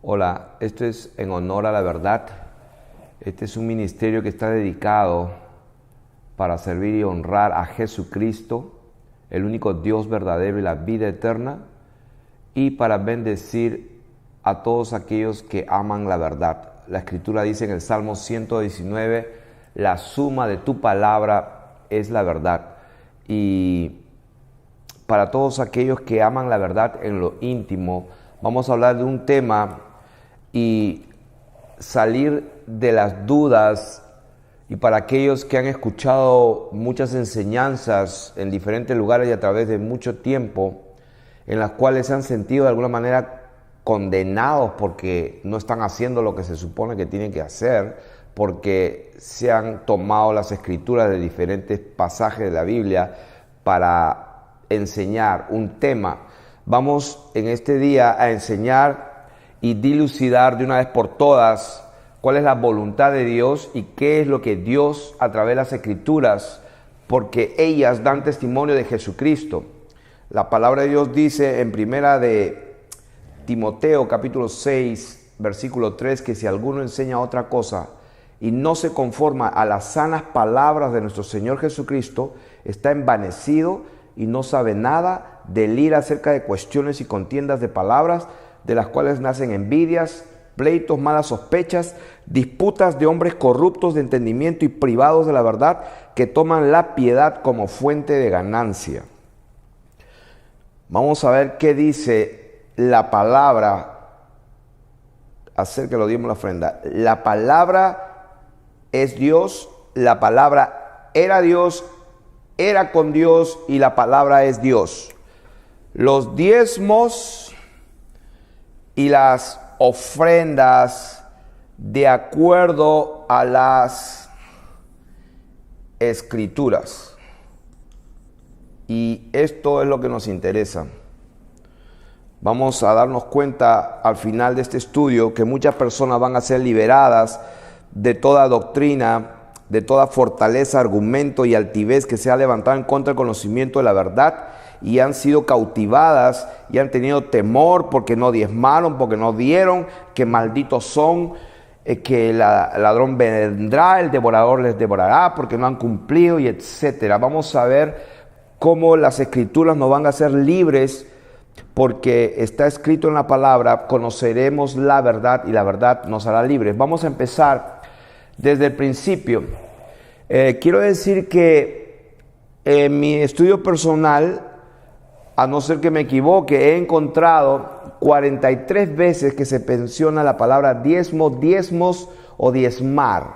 Hola, esto es En Honor a la Verdad. Este es un ministerio que está dedicado para servir y honrar a Jesucristo, el único Dios verdadero y la vida eterna, y para bendecir a todos aquellos que aman la verdad. La Escritura dice en el Salmo 119, la suma de tu palabra es la verdad. Y para todos aquellos que aman la verdad en lo íntimo, vamos a hablar de un tema y salir de las dudas. Y para aquellos que han escuchado muchas enseñanzas en diferentes lugares y a través de mucho tiempo, en las cuales se han sentido de alguna manera condenados porque no están haciendo lo que se supone que tienen que hacer, porque se han tomado las escrituras de diferentes pasajes de la Biblia para enseñar un tema. Vamos en este día a enseñar y dilucidar de una vez por todas cuál es la voluntad de Dios y qué es lo que Dios a través de las escrituras, porque ellas dan testimonio de Jesucristo. La palabra de Dios dice en primera de Timoteo capítulo 6 versículo 3 que si alguno enseña otra cosa y no se conforma a las sanas palabras de nuestro Señor Jesucristo, está envanecido y no sabe nada, delira acerca de cuestiones y contiendas de palabras, de las cuales nacen envidias, pleitos, malas sospechas, disputas de hombres corruptos de entendimiento y privados de la verdad, que toman la piedad como fuente de ganancia. Vamos a ver qué dice la palabra acerca de lo dimos la ofrenda. La palabra es Dios, la palabra era Dios, era con Dios y la palabra es Dios. Los diezmos y las ofrendas de acuerdo a las escrituras. Y esto es lo que nos interesa. Vamos a darnos cuenta al final de este estudio que muchas personas van a ser liberadas de toda doctrina, de toda fortaleza, argumento y altivez que se ha levantado en contra del conocimiento de la verdad, y han sido cautivadas y han tenido temor porque no diezmaron, porque no dieron, que malditos son, que el ladrón vendrá, el devorador les devorará porque no han cumplido, y etcétera. Vamos a ver cómo las escrituras nos van a hacer libres, porque está escrito en la palabra: conoceremos la verdad y la verdad nos hará libres. Vamos a empezar desde el principio. Quiero decir que en mi estudio personal, a no ser que me equivoque, he encontrado 43 veces que se menciona la palabra diezmo, diezmos o diezmar.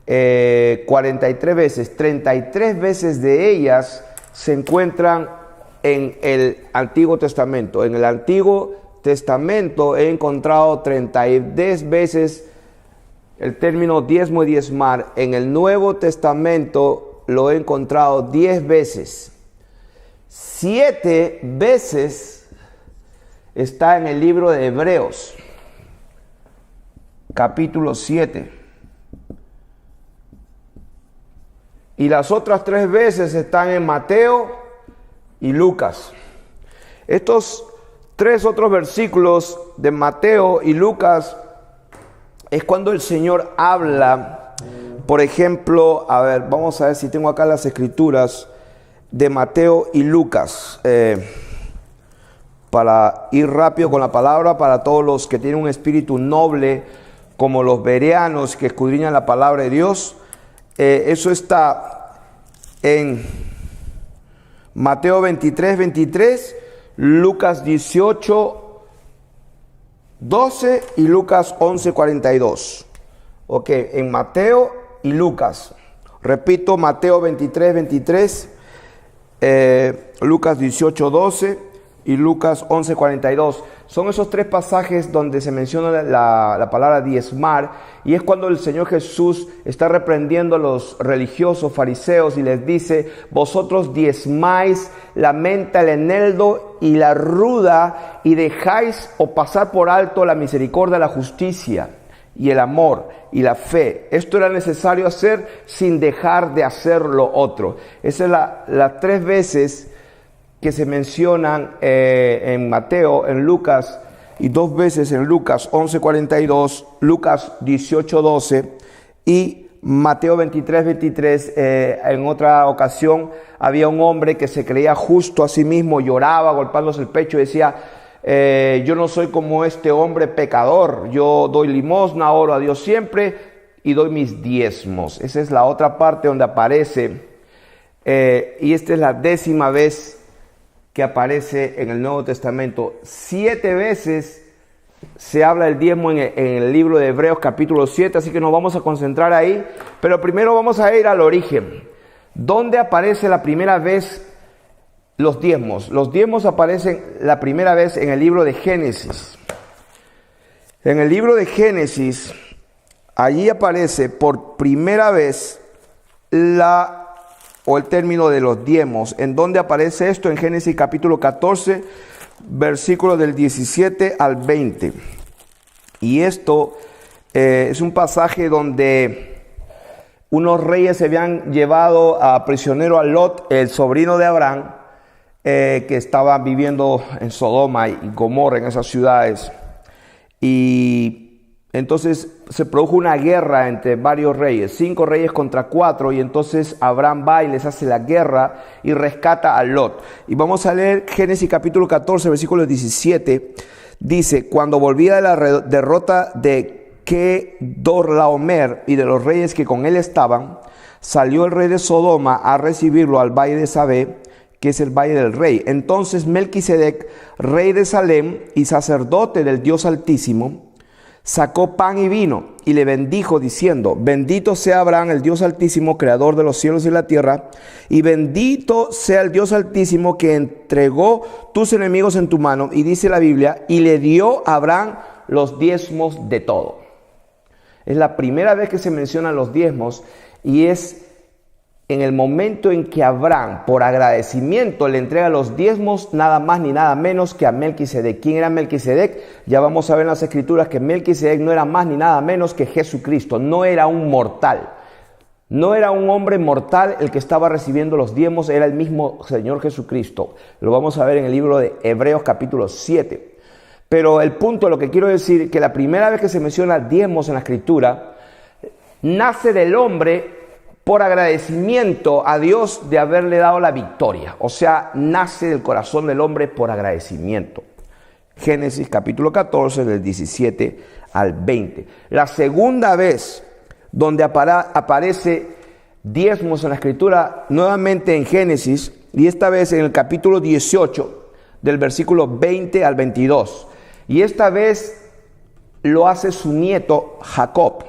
43 veces, 33 veces de ellas se encuentran en el Antiguo Testamento. En el Antiguo Testamento he encontrado 33 veces el término diezmo y diezmar. En el Nuevo Testamento lo he encontrado 10 veces. 7 veces está en el libro de Hebreos, capítulo 7. Y las otras 3 veces están en Mateo y Lucas. Estos 3 otros versículos de Mateo y Lucas es cuando el Señor habla. Por ejemplo, a ver, vamos a ver si tengo acá las escrituras de Mateo y Lucas, para ir rápido con la palabra, para todos los que tienen un espíritu noble, como los bereanos que escudriñan la palabra de Dios. Eso está en Mateo 23, 23, Lucas 18, 12 y Lucas 11, 42. Ok, en Mateo y Lucas. Repito, Mateo 23, 23, Lucas 18, 12 y Lucas 11, 42. Son esos 3 pasajes donde se menciona la palabra diezmar, y es cuando el Señor Jesús está reprendiendo a los religiosos fariseos y les dice: vosotros diezmáis la menta, el eneldo y la ruda, y dejáis o pasar por alto la misericordia, la justicia y el amor y la fe. Esto era necesario hacer sin dejar de hacer lo otro. Esa es las 3 veces que se mencionan en Mateo, en Lucas y 2 veces en Lucas 11:42, Lucas 18:12 y Mateo 23:23. En otra ocasión había un hombre que se creía justo a sí mismo, lloraba golpeándose el pecho y decía: yo no soy como este hombre pecador, yo doy limosna, oro a Dios siempre y doy mis diezmos. Esa es la otra parte donde aparece, y esta es la 10ª vez que aparece en el Nuevo Testamento. 7 veces se habla del diezmo en el libro de Hebreos capítulo 7, así que nos vamos a concentrar ahí, pero primero vamos a ir al origen. ¿Dónde aparece la primera vez los diezmos? Los diezmos aparecen la primera vez en el libro de Génesis. En el libro de Génesis, allí aparece por primera vez el término de los diezmos. ¿En dónde aparece esto? En Génesis capítulo 14, versículos del 17 al 20. Y esto es un pasaje donde unos reyes se habían llevado a prisionero a Lot, el sobrino de Abraham, que estaba viviendo en Sodoma y Gomorra, en esas ciudades. Y entonces se produjo una guerra entre varios reyes, 5 reyes contra 4, y entonces Abraham va y les hace la guerra y rescata a Lot. Y vamos a leer Génesis capítulo 14, versículo 17. Dice: cuando volvía de la derrota de Kedorlaomer y de los reyes que con él estaban, salió el rey de Sodoma a recibirlo al valle de Sabé, que es el valle del rey. Entonces Melquisedec, rey de Salem y sacerdote del Dios Altísimo, sacó pan y vino y le bendijo diciendo: bendito sea Abraham, el Dios Altísimo, creador de los cielos y la tierra, y bendito sea el Dios Altísimo que entregó tus enemigos en tu mano. Y dice la Biblia: y le dio a Abraham los diezmos de todo. Es la primera vez que se mencionan los diezmos, y es en el momento en que Abraham, por agradecimiento, le entrega los diezmos nada más ni nada menos que a Melquisedec. ¿Quién era Melquisedec? Ya vamos a ver en las Escrituras que Melquisedec no era más ni nada menos que Jesucristo. No era un mortal. No era un hombre mortal el que estaba recibiendo los diezmos, era el mismo Señor Jesucristo. Lo vamos a ver en el libro de Hebreos capítulo 7. Pero el punto, lo que quiero decir, que la primera vez que se menciona diezmos en la Escritura, nace del hombre por agradecimiento a Dios de haberle dado la victoria. O sea, nace del corazón del hombre por agradecimiento. Génesis capítulo 14, del 17 al 20. La segunda vez donde aparece diezmos en la Escritura, nuevamente en Génesis, y esta vez en el capítulo 18, del versículo 20 al 22. Y esta vez lo hace su nieto Jacob.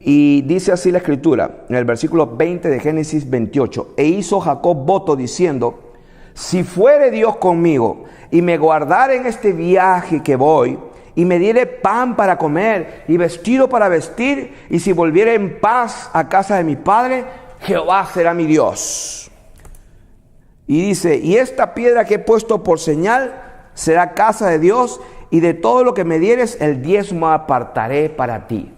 Y dice así la Escritura, en el versículo 20 de Génesis 28. E hizo Jacob voto diciendo: si fuere Dios conmigo y me guardare en este viaje que voy, y me diere pan para comer y vestido para vestir, y si volviere en paz a casa de mi padre, Jehová será mi Dios. Y dice: y esta piedra que he puesto por señal será casa de Dios, y de todo lo que me dieres el diezmo apartaré para ti.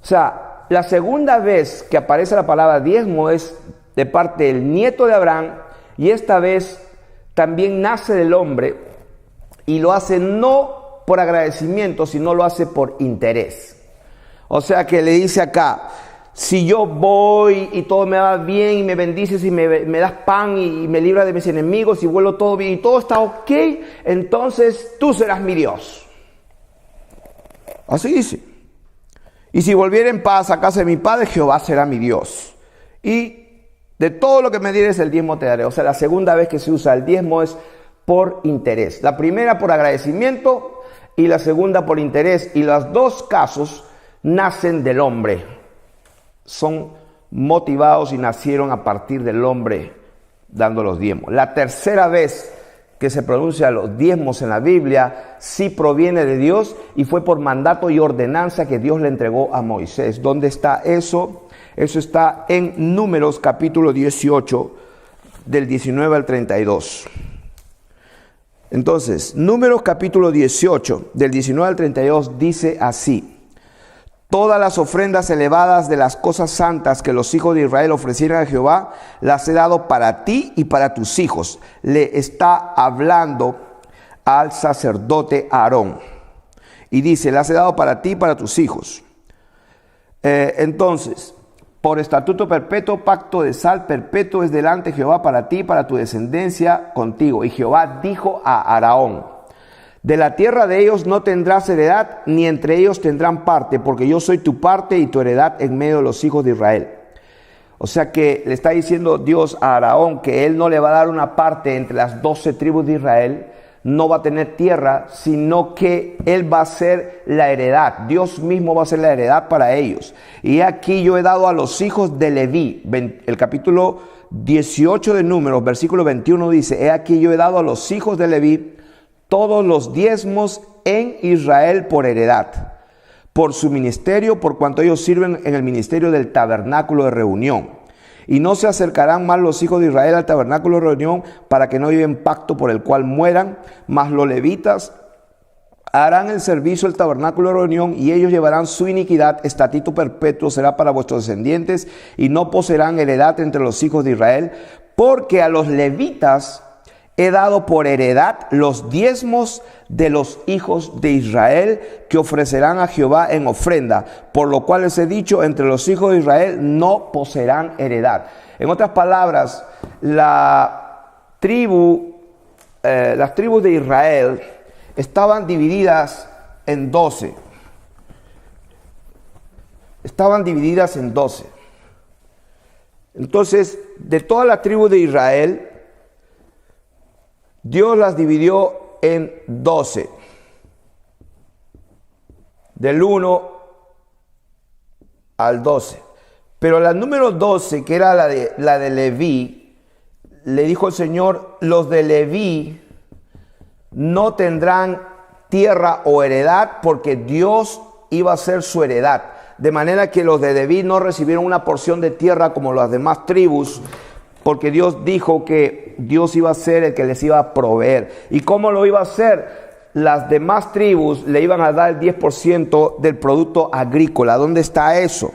O sea, la segunda vez que aparece la palabra diezmo es de parte del nieto de Abraham, y esta vez también nace del hombre, y lo hace no por agradecimiento, sino lo hace por interés. O sea que le dice acá: si yo voy y todo me va bien y me bendices y me das pan y me libras de mis enemigos y vuelvo todo bien y todo está ok, entonces tú serás mi Dios. Así dice. Y si volviera en paz a casa de mi padre, Jehová será mi Dios. Y de todo lo que me dieres el diezmo te daré. O sea, la segunda vez que se usa el diezmo es por interés. La primera por agradecimiento y la segunda por interés. Y los dos casos nacen del hombre. Son motivados y nacieron a partir del hombre dando los diezmos. La tercera vez que se pronuncia los diezmos en la Biblia sí proviene de Dios y fue por mandato y ordenanza que Dios le entregó a Moisés. ¿Dónde está eso? Eso está en Números capítulo 18, del 19 al 32. Entonces, Números capítulo 18, del 19 al 32 dice así: todas las ofrendas elevadas de las cosas santas que los hijos de Israel ofrecieran a Jehová, las he dado para ti y para tus hijos. Le está hablando al sacerdote Aarón. Y dice, las he dado para ti y para tus hijos. Entonces, por estatuto perpetuo, pacto de sal perpetuo es delante de Jehová para ti y para tu descendencia contigo. Y Jehová dijo a Aarón, de la tierra de ellos no tendrás heredad, ni entre ellos tendrán parte, porque yo soy tu parte y tu heredad en medio de los hijos de Israel. O sea que le está diciendo Dios a Aarón que él no le va a dar una parte entre las 12 tribus de Israel, no va a tener tierra, sino que él va a ser la heredad. Dios mismo va a ser la heredad para ellos. Y aquí yo he dado a los hijos de Leví, el capítulo 18 de Números, versículo 21 dice, he aquí yo he dado a los hijos de Leví todos los diezmos en Israel por heredad, por su ministerio, por cuanto ellos sirven en el ministerio del tabernáculo de reunión. Y no se acercarán más los hijos de Israel al tabernáculo de reunión para que no lleven pacto por el cual mueran, mas los levitas harán el servicio del tabernáculo de reunión y ellos llevarán su iniquidad, estatuto perpetuo será para vuestros descendientes y no poseerán heredad entre los hijos de Israel, porque a los levitas he dado por heredad los diezmos de los hijos de Israel que ofrecerán a Jehová en ofrenda, por lo cual les he dicho, entre los hijos de Israel no poseerán heredad. En otras palabras, las tribus de Israel estaban divididas en 12. Estaban divididas en 12. Entonces, de todas las tribus de Israel, Dios las dividió en 12, del 1 al 12. Pero la número 12, que era la de Leví, le dijo el Señor, los de Leví no tendrán tierra o heredad porque Dios iba a ser su heredad. De manera que los de Leví no recibieron una porción de tierra como las demás tribus, porque Dios dijo que Dios iba a ser el que les iba a proveer. ¿Y cómo lo iba a hacer? Las demás tribus le iban a dar el 10% del producto agrícola. ¿Dónde está eso?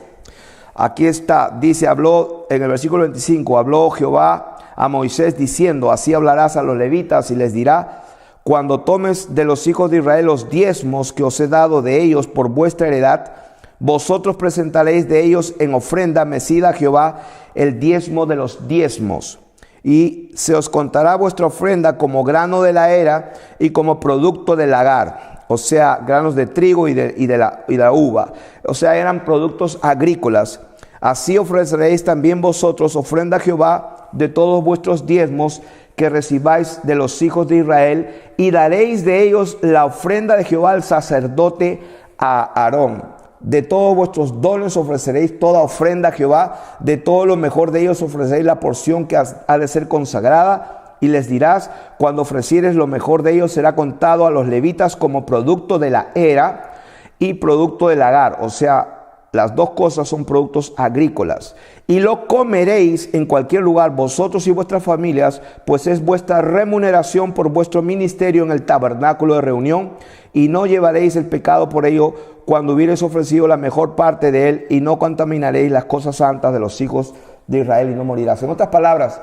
Aquí está, dice, habló en el versículo 25, habló Jehová a Moisés diciendo, así hablarás a los levitas y les dirá, cuando tomes de los hijos de Israel los diezmos que os he dado de ellos por vuestra heredad, vosotros presentaréis de ellos en ofrenda mecida a Jehová el diezmo de los diezmos. Y se os contará vuestra ofrenda como grano de la era y como producto del lagar. O sea, granos de trigo y de la uva. O sea, eran productos agrícolas. Así ofreceréis también vosotros ofrenda a Jehová de todos vuestros diezmos que recibáis de los hijos de Israel. Y daréis de ellos la ofrenda de Jehová al sacerdote a Aarón. De todos vuestros dones ofreceréis toda ofrenda a Jehová, de todo lo mejor de ellos ofreceréis la porción que ha de ser consagrada, y les dirás, cuando ofrecieres lo mejor de ellos será contado a los levitas como producto de la era y producto del lagar. O sea, las dos cosas son productos agrícolas. Y lo comeréis en cualquier lugar, vosotros y vuestras familias, pues es vuestra remuneración por vuestro ministerio en el tabernáculo de reunión, y no llevaréis el pecado por ello cuando hubierais ofrecido la mejor parte de él, y no contaminaréis las cosas santas de los hijos de Israel, y no morirás. En otras palabras,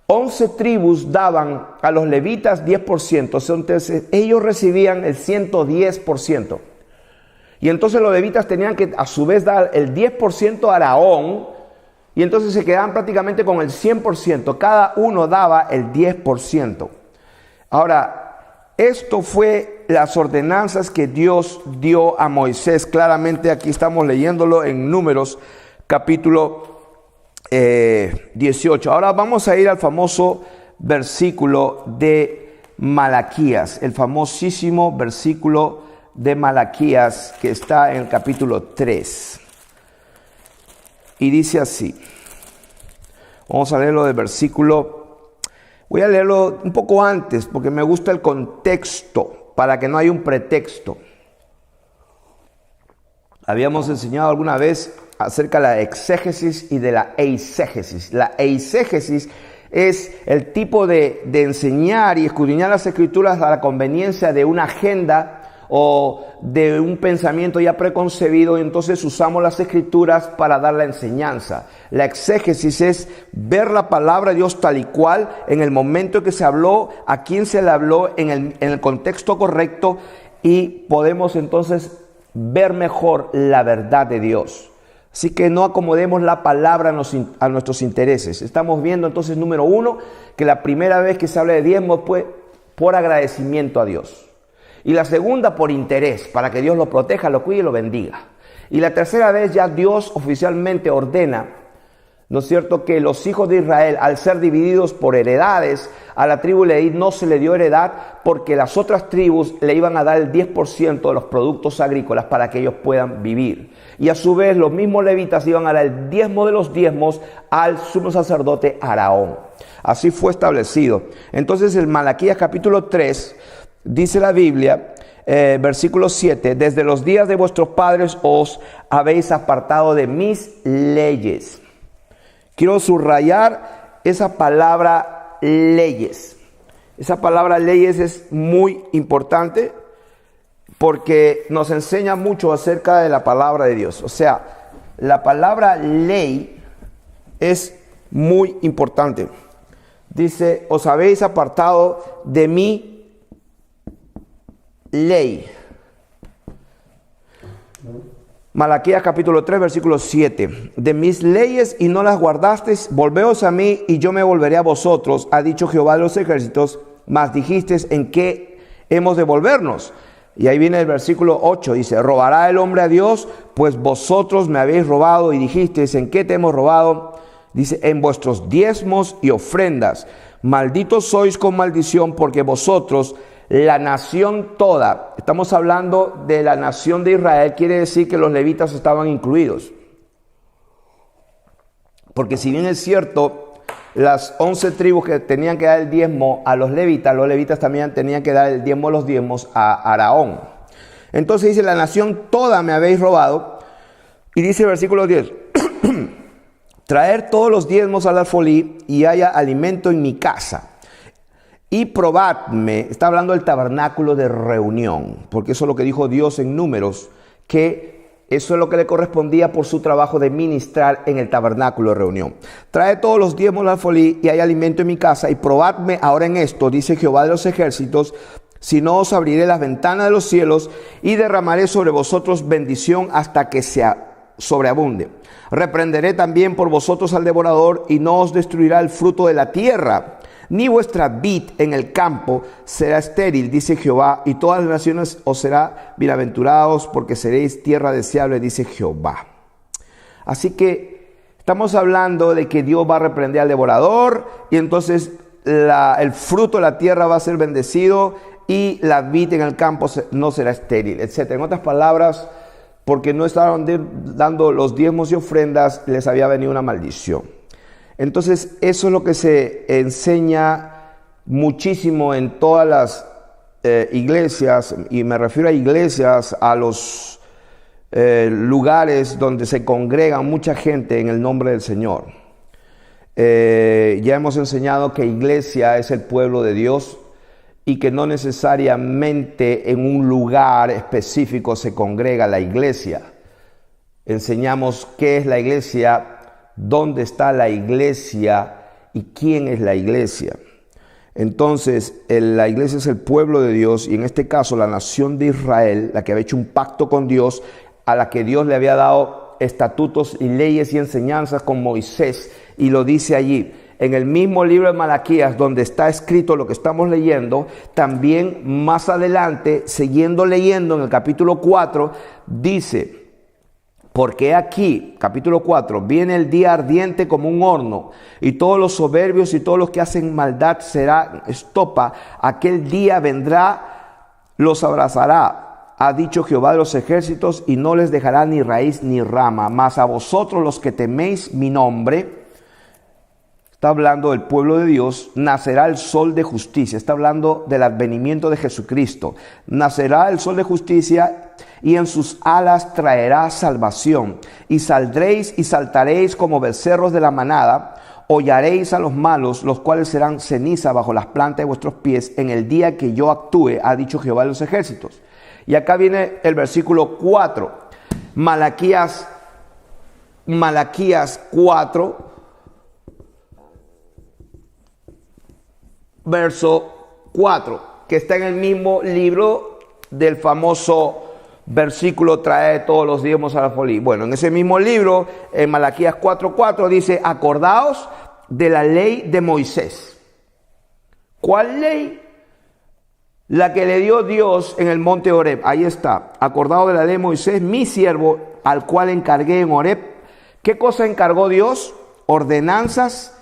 11 tribus daban a los levitas 10%, entonces ellos recibían el 110%. Y entonces los levitas tenían que a su vez dar el 10% a Aarón, y entonces se quedaban prácticamente con el 100%. Cada uno daba el 10%. Ahora, esto fue las ordenanzas que Dios dio a Moisés. Claramente aquí estamos leyéndolo en Números capítulo 18. Ahora vamos a ir al famoso versículo de Malaquías, el famosísimo versículo de Malaquías que está en el capítulo 3. Y dice así. Vamos a leerlo del versículo. Voy a leerlo un poco antes porque me gusta el contexto, para que no haya un pretexto. Habíamos enseñado alguna vez acerca de la exégesis y de la eisegesis. La eisegesis es el tipo de enseñar y escudriñar las escrituras a la conveniencia de una agenda o de un pensamiento ya preconcebido, y entonces usamos las escrituras para dar la enseñanza. La exégesis es ver la palabra de Dios tal y cual, en el momento en que se habló, a quién se le habló, en el contexto correcto, y podemos entonces ver mejor la verdad de Dios. Así que no acomodemos la palabra a nuestros intereses. Estamos viendo entonces, número 1, que la primera vez que se habla de diezmo fue por agradecimiento a Dios. Y la segunda, por interés, para que Dios lo proteja, lo cuide y lo bendiga. Y la tercera vez ya Dios oficialmente ordena, ¿no es cierto?, que los hijos de Israel, al ser divididos por heredades, a la tribu Leví no se le dio heredad porque las otras tribus le iban a dar el 10% de los productos agrícolas para que ellos puedan vivir. Y a su vez los mismos levitas iban a dar el diezmo de los diezmos al sumo sacerdote Aarón. Así fue establecido. Entonces en Malaquías capítulo 3 dice la Biblia, versículo 7, desde los días de vuestros padres os habéis apartado de mis leyes. Quiero subrayar esa palabra leyes. Esa palabra leyes es muy importante porque nos enseña mucho acerca de la palabra de Dios. O sea, la palabra ley es muy importante. Dice, os habéis apartado de mi ley. Malaquías capítulo 3, versículo 7. De mis leyes y no las guardasteis, volveos a mí y yo me volveré a vosotros, ha dicho Jehová de los ejércitos, mas dijisteis, ¿en qué hemos de volvernos? Y ahí viene el versículo 8, dice, ¿robará el hombre a Dios? Pues vosotros me habéis robado y dijisteis, ¿en qué te hemos robado? Dice, en vuestros diezmos y ofrendas. Malditos sois con maldición porque vosotros, la nación toda, estamos hablando de la nación de Israel, quiere decir que los levitas estaban incluidos. Porque si bien es cierto, las 11 tribus que tenían que dar el diezmo a los levitas también tenían que dar el diezmo de los diezmos a Aarón. Entonces dice, la nación toda me habéis robado. Y dice el versículo 10, traer todos los diezmos al alfolí y haya alimento en mi casa. Y probadme, está hablando del tabernáculo de reunión, porque eso es lo que dijo Dios en Números, que eso es lo que le correspondía por su trabajo de ministrar en el tabernáculo de reunión. Trae todos los diezmos al alfolí y hay alimento en mi casa, y probadme ahora en esto, dice Jehová de los ejércitos, si no os abriré las ventanas de los cielos y derramaré sobre vosotros bendición hasta que se sobreabunde. Reprenderé también por vosotros al devorador y no os destruirá el fruto de la tierra, ni vuestra vid en el campo será estéril, dice Jehová, y todas las naciones os será bienaventurados, porque seréis tierra deseable, dice Jehová. Así que estamos hablando de que Dios va a reprender al devorador, y entonces el fruto de la tierra va a ser bendecido, y la vid en el campo no será estéril, etc. En otras palabras, porque no estaban dando los diezmos y ofrendas, les había venido una maldición. Entonces, eso es lo que se enseña muchísimo en todas las iglesias, y me refiero a iglesias, a los lugares donde se congrega mucha gente en el nombre del Señor. Ya hemos enseñado que iglesia es el pueblo de Dios y que no necesariamente en un lugar específico se congrega la iglesia. Enseñamos qué es la iglesia, dónde está la iglesia y quién es la iglesia. Entonces, la iglesia es el pueblo de Dios, y en este caso la nación de Israel, la que había hecho un pacto con Dios, a la que Dios le había dado estatutos y leyes y enseñanzas con Moisés, y lo dice allí. En el mismo libro de Malaquías, donde está escrito lo que estamos leyendo, también más adelante, siguiendo leyendo en el capítulo 4, dice, porque aquí, capítulo 4, viene el día ardiente como un horno, y todos los soberbios y todos los que hacen maldad será estopa. Aquel día vendrá, los abrazará, ha dicho Jehová de los ejércitos, y no les dejará ni raíz ni rama. Mas a vosotros los que teméis mi nombre, está hablando del pueblo de Dios, nacerá el sol de justicia. Está hablando del advenimiento de Jesucristo. Nacerá el sol de justicia y en sus alas traerá salvación. Y saldréis y saltaréis como becerros de la manada. Hollaréis a los malos, los cuales serán ceniza bajo las plantas de vuestros pies en el día que yo actúe, ha dicho Jehová de los ejércitos. Y acá viene el versículo 4. Malaquías 4, verso 4, que está en el mismo libro del famoso versículo trae todos los diezmos al alfolí. Bueno, en ese mismo libro, en Malaquías 4:4 dice, acordaos de la ley de Moisés. ¿Cuál ley? La que le dio Dios en el monte Horeb. Ahí está. Acordaos de la ley de Moisés, mi siervo, al cual encargué en Horeb. ¿Qué cosa encargó Dios? Ordenanzas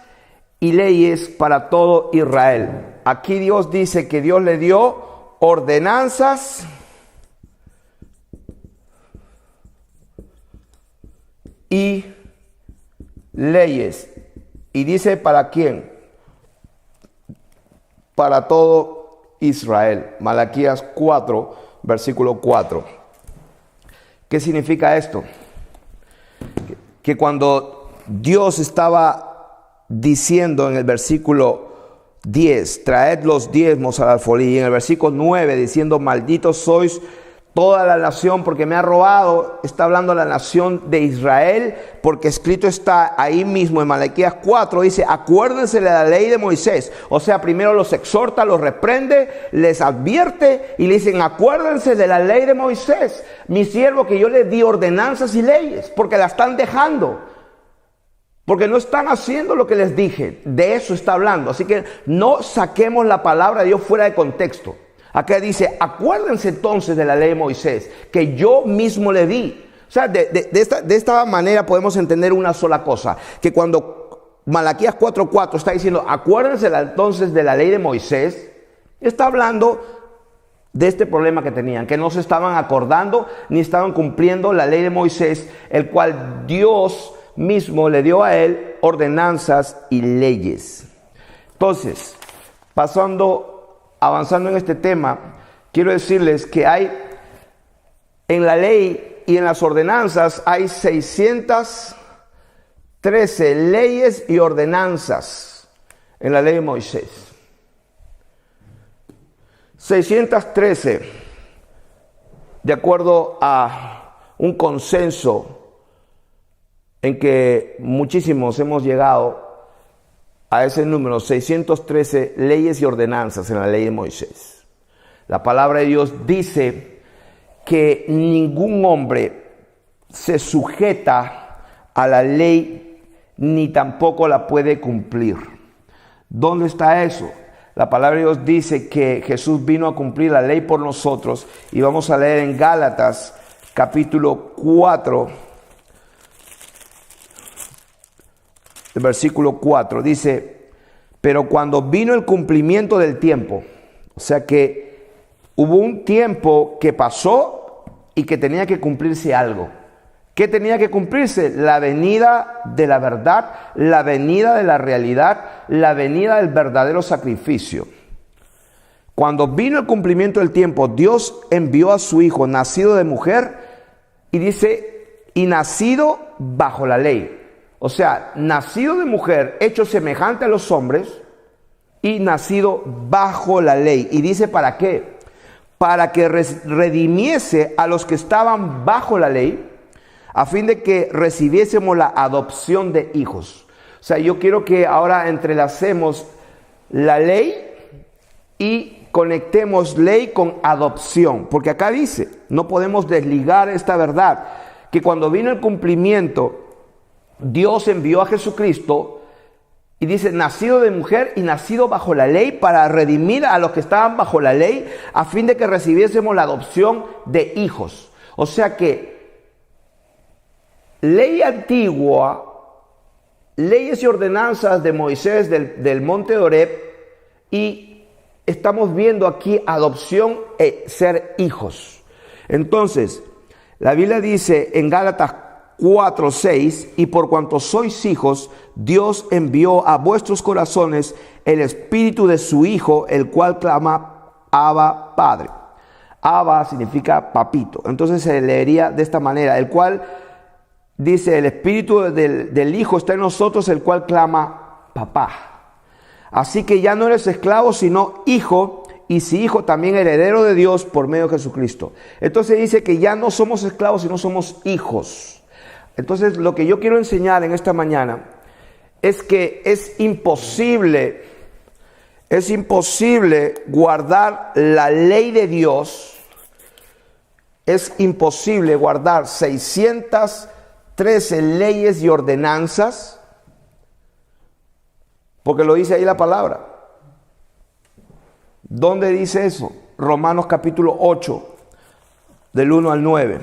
y leyes para todo Israel. Aquí Dios dice que Dios le dio ordenanzas y leyes. Y dice, ¿para quién? Para todo Israel. Malaquías 4, versículo 4. ¿Qué significa esto? Que cuando Dios estaba diciendo en el versículo 10, traed los diezmos al alfolí, y en el versículo 9 diciendo, malditos sois toda la nación porque me ha robado, está hablando la nación de Israel, porque escrito está ahí mismo en Malaquías 4, dice, acuérdense de la ley de Moisés. O sea, primero los exhorta, los reprende, les advierte y le dicen, acuérdense de la ley de Moisés, mi siervo, que yo les di ordenanzas y leyes, porque la están dejando, porque no están haciendo lo que les dije. De eso está hablando. Así que no saquemos la palabra de Dios fuera de contexto. Acá dice, acuérdense entonces de la ley de Moisés, que yo mismo le di. O sea, de esta manera podemos entender una sola cosa, que cuando Malaquías 4:4 está diciendo, acuérdense entonces de la ley de Moisés, está hablando de este problema que tenían, que no se estaban acordando ni estaban cumpliendo la ley de Moisés, el cual Dios mismo le dio a él ordenanzas y leyes. Entonces, avanzando en este tema, quiero decirles que hay en la ley y en las ordenanzas hay 613 leyes y ordenanzas en la ley de Moisés. 613, de acuerdo a un consenso en que muchísimos hemos llegado a ese número, 613 leyes y ordenanzas en la ley de Moisés. La palabra de Dios dice que ningún hombre se sujeta a la ley ni tampoco la puede cumplir. ¿Dónde está eso? La palabra de Dios dice que Jesús vino a cumplir la ley por nosotros, y vamos a leer en Gálatas capítulo 4, el versículo 4, dice, pero cuando vino el cumplimiento del tiempo, o sea que hubo un tiempo que pasó y que tenía que cumplirse algo. ¿Qué tenía que cumplirse? La venida de la verdad, la venida de la realidad, la venida del verdadero sacrificio. Cuando vino el cumplimiento del tiempo, Dios envió a su Hijo, nacido de mujer, y dice, y nacido bajo la ley. O sea, nacido de mujer, hecho semejante a los hombres, y nacido bajo la ley. Y dice, ¿para qué? Para que redimiese a los que estaban bajo la ley, a fin de que recibiésemos la adopción de hijos. O sea, yo quiero que ahora entrelacemos la ley y conectemos ley con adopción. Porque acá dice, no podemos desligar esta verdad, que cuando vino el cumplimiento, Dios envió a Jesucristo y dice, nacido de mujer y nacido bajo la ley, para redimir a los que estaban bajo la ley, a fin de que recibiésemos la adopción de hijos. O sea que ley antigua, leyes y ordenanzas de Moisés del monte de Horeb, y estamos viendo aquí adopción e ser hijos. Entonces, la Biblia dice en Gálatas 4:6, y por cuanto sois hijos, Dios envió a vuestros corazones el espíritu de su Hijo, el cual clama, Abba, Padre. Abba significa papito. Entonces se leería de esta manera, el cual dice, el espíritu del Hijo está en nosotros, el cual clama, papá. Así que ya no eres esclavo, sino hijo, y si hijo, también heredero de Dios por medio de Jesucristo. Entonces dice que ya no somos esclavos, sino somos hijos. Entonces lo que yo quiero enseñar en esta mañana es que es imposible guardar la ley de Dios. Es imposible guardar 613 leyes y ordenanzas, porque lo dice ahí la palabra. ¿Dónde dice eso? Romanos capítulo 8, del 1 al 9.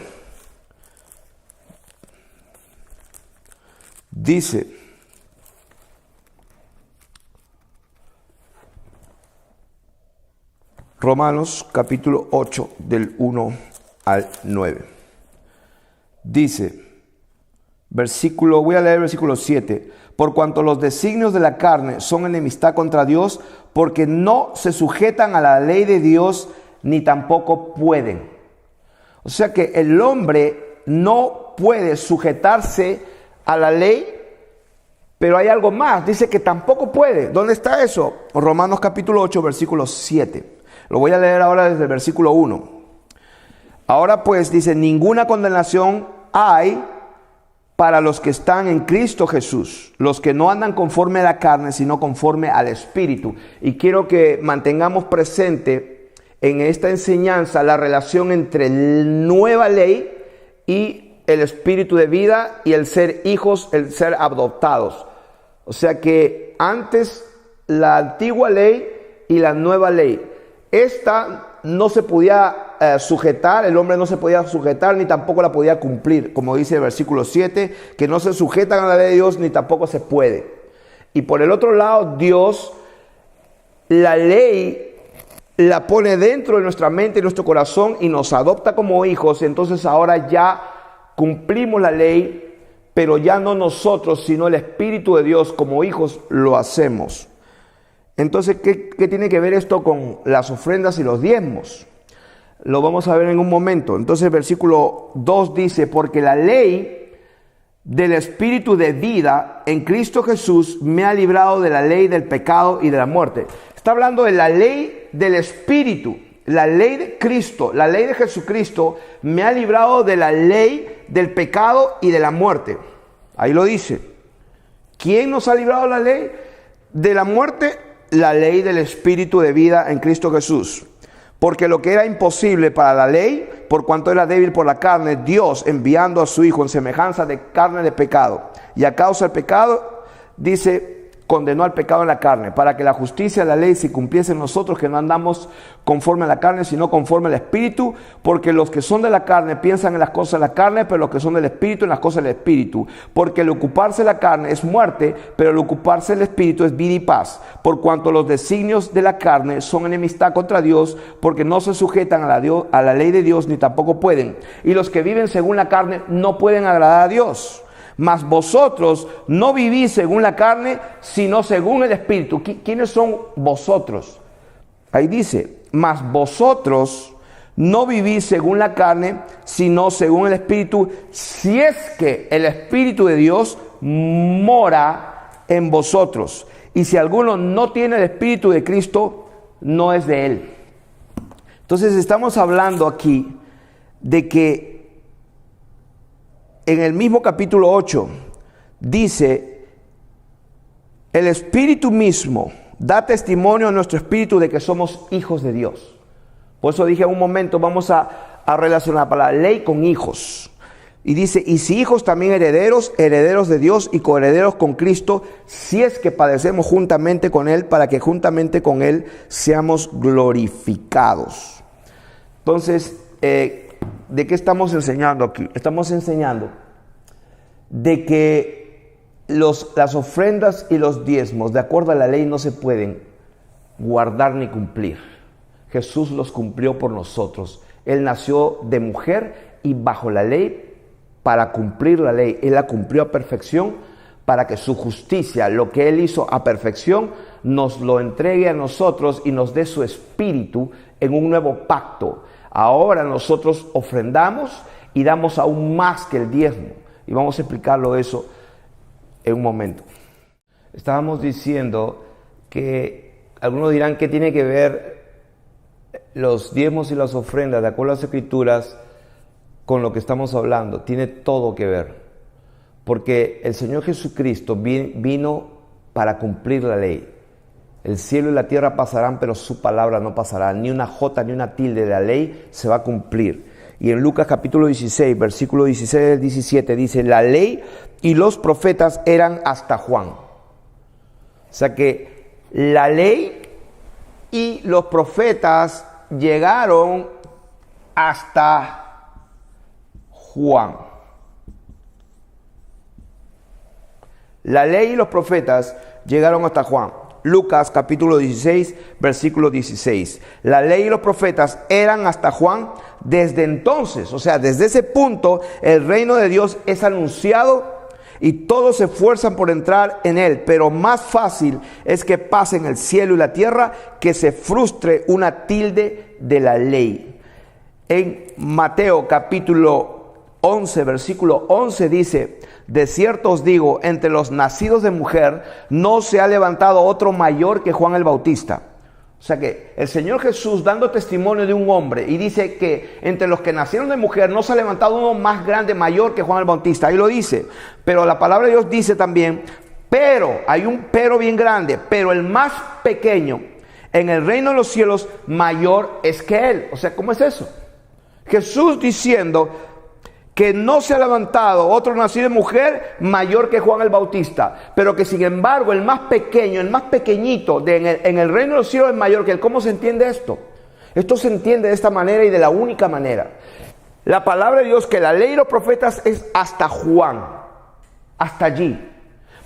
Dice: Romanos capítulo 8, del 1 al 9. Dice, voy a leer el versículo 7. Por cuanto los designios de la carne son enemistad contra Dios, porque no se sujetan a la ley de Dios, ni tampoco pueden. O sea que el hombre no puede sujetarse a la ley, pero hay algo más. Dice que tampoco puede. ¿Dónde está eso? Romanos capítulo 8, versículo 7. Lo voy a leer ahora desde el versículo 1. Ahora pues, dice, ninguna condenación hay para los que están en Cristo Jesús, los que no andan conforme a la carne, sino conforme al Espíritu. Y quiero que mantengamos presente en esta enseñanza la relación entre la nueva ley y el espíritu de vida y el ser hijos, el ser adoptados. O sea que antes la antigua ley y la nueva ley. Esta no se podía sujetar, el hombre no se podía sujetar ni tampoco la podía cumplir, como dice el versículo 7, que no se sujetan a la ley de Dios ni tampoco se puede. Y por el otro lado, Dios, la ley la pone dentro de nuestra mente y nuestro corazón y nos adopta como hijos. Entonces ahora ya cumplimos la ley, pero ya no nosotros, sino el Espíritu de Dios como hijos lo hacemos. Entonces, ¿qué tiene que ver esto con las ofrendas y los diezmos? Lo vamos a ver en un momento. Entonces el versículo 2 dice, porque la ley del Espíritu de vida en Cristo Jesús me ha librado de la ley del pecado y de la muerte. Está hablando de la ley del Espíritu, la ley de Cristo, la ley de Jesucristo me ha librado de la ley del pecado y de la muerte. Ahí lo dice. ¿Quién nos ha librado de la ley de la muerte? La ley del Espíritu de vida en Cristo Jesús. Porque lo que era imposible para la ley, por cuanto era débil por la carne, Dios enviando a su Hijo en semejanza de carne de pecado, y a causa del pecado, dice, condenó al pecado en la carne, para que la justicia de la ley se cumpliese en nosotros, que no andamos conforme a la carne, sino conforme al Espíritu, porque los que son de la carne piensan en las cosas de la carne, pero los que son del Espíritu en las cosas del Espíritu. Porque el ocuparse de la carne es muerte, pero el ocuparse del Espíritu es vida y paz. Por cuanto los designios de la carne son enemistad contra Dios, porque no se sujetan a la ley de Dios, ni tampoco pueden. Y los que viven según la carne no pueden agradar a Dios. Mas vosotros no vivís según la carne, sino según el Espíritu. ¿Quiénes son vosotros? Ahí dice, mas vosotros no vivís según la carne, sino según el Espíritu, si es que el Espíritu de Dios mora en vosotros. Y si alguno no tiene el Espíritu de Cristo, no es de él. Entonces estamos hablando aquí de que en el mismo capítulo 8 dice, el Espíritu mismo da testimonio a nuestro espíritu de que somos hijos de Dios. Por eso dije en un momento, vamos a relacionar la palabra ley con hijos. Y dice, y si hijos también herederos, herederos de Dios y coherederos con Cristo, si es que padecemos juntamente con Él, para que juntamente con Él seamos glorificados. Entonces, ¿de qué estamos enseñando aquí? Estamos enseñando de que las ofrendas y los diezmos, de acuerdo a la ley, no se pueden guardar ni cumplir. Jesús los cumplió por nosotros. Él nació de mujer y bajo la ley para cumplir la ley. Él la cumplió a perfección para que su justicia, lo que Él hizo a perfección, nos lo entregue a nosotros y nos dé su espíritu en un nuevo pacto. Ahora nosotros ofrendamos y damos aún más que el diezmo. Y vamos a explicarlo eso en un momento. Estábamos diciendo que algunos dirán que tiene que ver los diezmos y las ofrendas, de acuerdo a las Escrituras, con lo que estamos hablando, tiene todo que ver. Porque el Señor Jesucristo vino para cumplir la ley. El cielo y la tierra pasarán, pero su palabra no pasará. Ni una jota ni una tilde de la ley se va a cumplir. Y en Lucas capítulo 16, versículo 16 al 17, dice, la ley y los profetas eran hasta Juan. O sea que la ley y los profetas llegaron hasta Juan. La ley y los profetas llegaron hasta Juan. Lucas capítulo 16, versículo 16. La ley y los profetas eran hasta Juan. Desde entonces, o sea, desde ese punto, el reino de Dios es anunciado y todos se esfuerzan por entrar en él. Pero más fácil es que pasen el cielo y la tierra que se frustre una tilde de la ley. En Mateo capítulo 11, versículo 11 dice, de cierto os digo, entre los nacidos de mujer no se ha levantado otro mayor que Juan el Bautista. O sea que el Señor Jesús dando testimonio de un hombre y dice que entre los que nacieron de mujer no se ha levantado uno más grande, mayor que Juan el Bautista. Ahí lo dice. Pero la palabra de Dios dice también, pero, hay un pero bien grande, pero el más pequeño en el reino de los cielos mayor es que él. O sea, ¿cómo es eso? Jesús diciendo que no se ha levantado otro nacido de mujer mayor que Juan el Bautista, pero que sin embargo el más pequeño, el más pequeñito en el reino de los cielos es mayor que él. ¿Cómo se entiende esto? Esto se entiende de esta manera y de la única manera. La palabra de Dios, que la ley y los profetas es hasta Juan, hasta allí.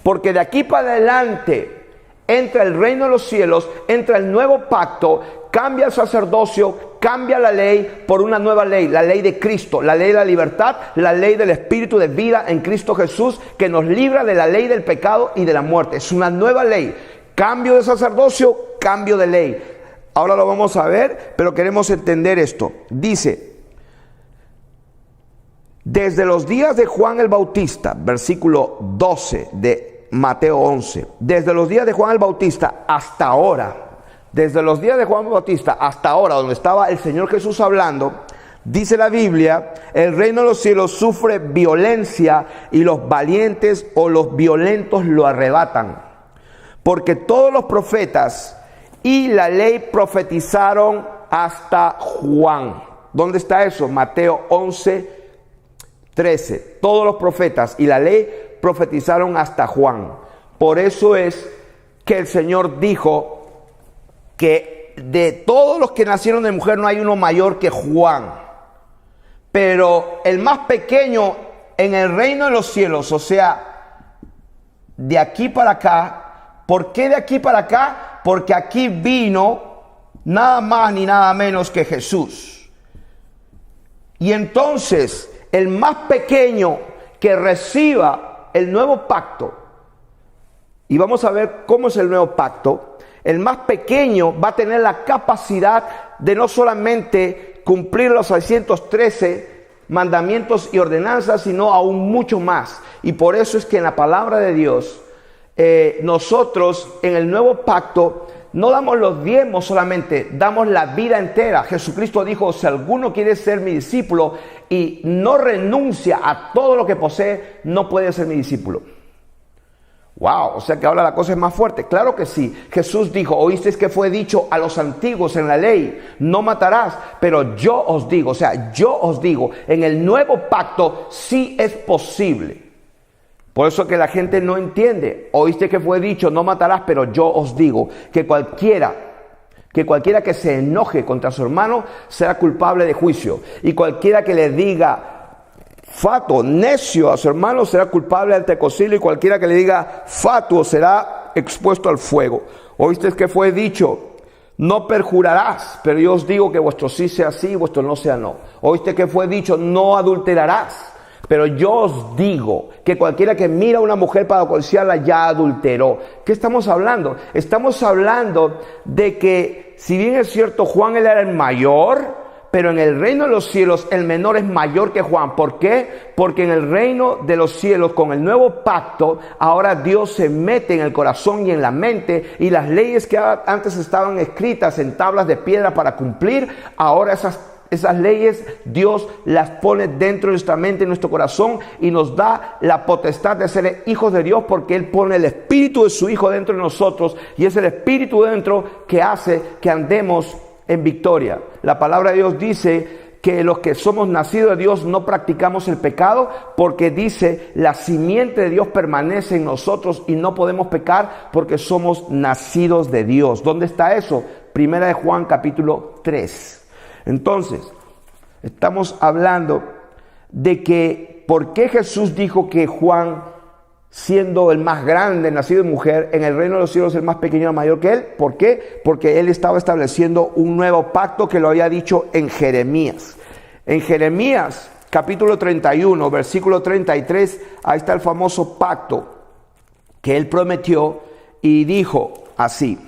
Porque de aquí para adelante entra el reino de los cielos, entra el nuevo pacto, cambia el sacerdocio, cambia la ley por una nueva ley, la ley de Cristo, la ley de la libertad, la ley del espíritu de vida en Cristo Jesús, que nos libra de la ley del pecado y de la muerte. Es una nueva ley, cambio de sacerdocio, cambio de ley. Ahora lo vamos a ver, pero queremos entender esto. Dice, desde los días de Juan el Bautista, versículo 12 de Mateo 11, desde los días de Juan el Bautista hasta ahora, desde los días de Juan Bautista hasta ahora, donde estaba el Señor Jesús hablando, dice la Biblia, el reino de los cielos sufre violencia y los valientes o los violentos lo arrebatan. Porque todos los profetas y la ley profetizaron hasta Juan. ¿Dónde está eso? Mateo 11, 13. Todos los profetas y la ley profetizaron hasta Juan. Por eso es que el Señor dijo que de todos los que nacieron de mujer no hay uno mayor que Juan. Pero el más pequeño en el reino de los cielos, o sea, de aquí para acá. ¿Por qué de aquí para acá? Porque aquí vino nada más ni nada menos que Jesús. Y entonces el más pequeño que reciba el nuevo pacto, y vamos a ver cómo es el nuevo pacto, el más pequeño va a tener la capacidad de no solamente cumplir los 613 mandamientos y ordenanzas, sino aún mucho más. Y por eso es que en la palabra de Dios, nosotros en el nuevo pacto no damos los diezmos solamente, damos la vida entera. Jesucristo dijo, si alguno quiere ser mi discípulo y no renuncia a todo lo que posee, no puede ser mi discípulo. Wow, o sea que ahora la cosa es más fuerte. Claro que sí. Jesús dijo, oísteis que fue dicho a los antiguos en la ley, no matarás, pero yo os digo, o sea, yo os digo, en el nuevo pacto sí es posible. Por eso que la gente no entiende. Oíste que fue dicho, no matarás, pero yo os digo que cualquiera que se enoje contra su hermano será culpable de juicio. Y cualquiera que le diga fatuo, necio a su hermano será culpable ante el concilio, y cualquiera que le diga fatuo será expuesto al fuego. Oíste que fue dicho, no perjurarás, pero yo os digo que vuestro sí sea sí y vuestro no sea no. Oíste que fue dicho, no adulterarás, pero yo os digo que cualquiera que mira a una mujer para codiciarla ya adulteró. ¿Qué estamos hablando? Estamos hablando de que, si bien es cierto, Juan él era el mayor, pero en el reino de los cielos el menor es mayor que Juan. ¿Por qué? Porque en el reino de los cielos, con el nuevo pacto, ahora Dios se mete en el corazón y en la mente, y las leyes que antes estaban escritas en tablas de piedra para cumplir, ahora esas leyes Dios las pone dentro de nuestra mente, en nuestro corazón, y nos da la potestad de ser hijos de Dios, porque Él pone el Espíritu de su Hijo dentro de nosotros, y es el Espíritu dentro que hace que andemos en victoria. La palabra de Dios dice que los que somos nacidos de Dios no practicamos el pecado, porque dice, la simiente de Dios permanece en nosotros y no podemos pecar porque somos nacidos de Dios. ¿Dónde está eso? Primera de Juan capítulo 3. Entonces, estamos hablando de que por qué Jesús dijo que Juan, siendo el más grande, nacido de mujer, en el reino de los cielos el más pequeño era mayor que él. ¿Por qué? Porque él estaba estableciendo un nuevo pacto que lo había dicho en Jeremías. En Jeremías capítulo 31, versículo 33, ahí está el famoso pacto que él prometió y dijo así: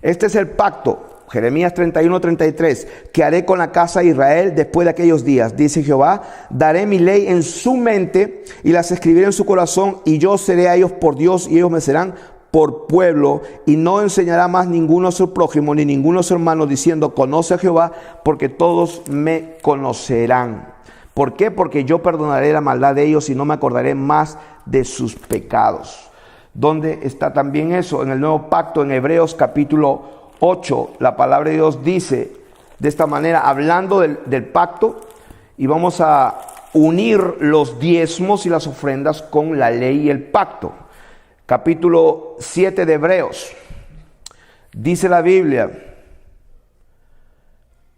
este es el pacto, Jeremías 31, 33, que haré con la casa de Israel después de aquellos días, dice Jehová. Daré mi ley en su mente y las escribiré en su corazón, y yo seré a ellos por Dios y ellos me serán por pueblo, y no enseñará más ninguno a su prójimo ni ninguno a su hermano diciendo conoce a Jehová, porque todos me conocerán. ¿Por qué? Porque yo perdonaré la maldad de ellos y no me acordaré más de sus pecados. ¿Dónde está también eso? En el nuevo pacto, en Hebreos capítulo 8, la palabra de Dios dice de esta manera, hablando del pacto, y vamos a unir los diezmos y las ofrendas con la ley y el pacto. Capítulo 7 de Hebreos, dice la Biblia,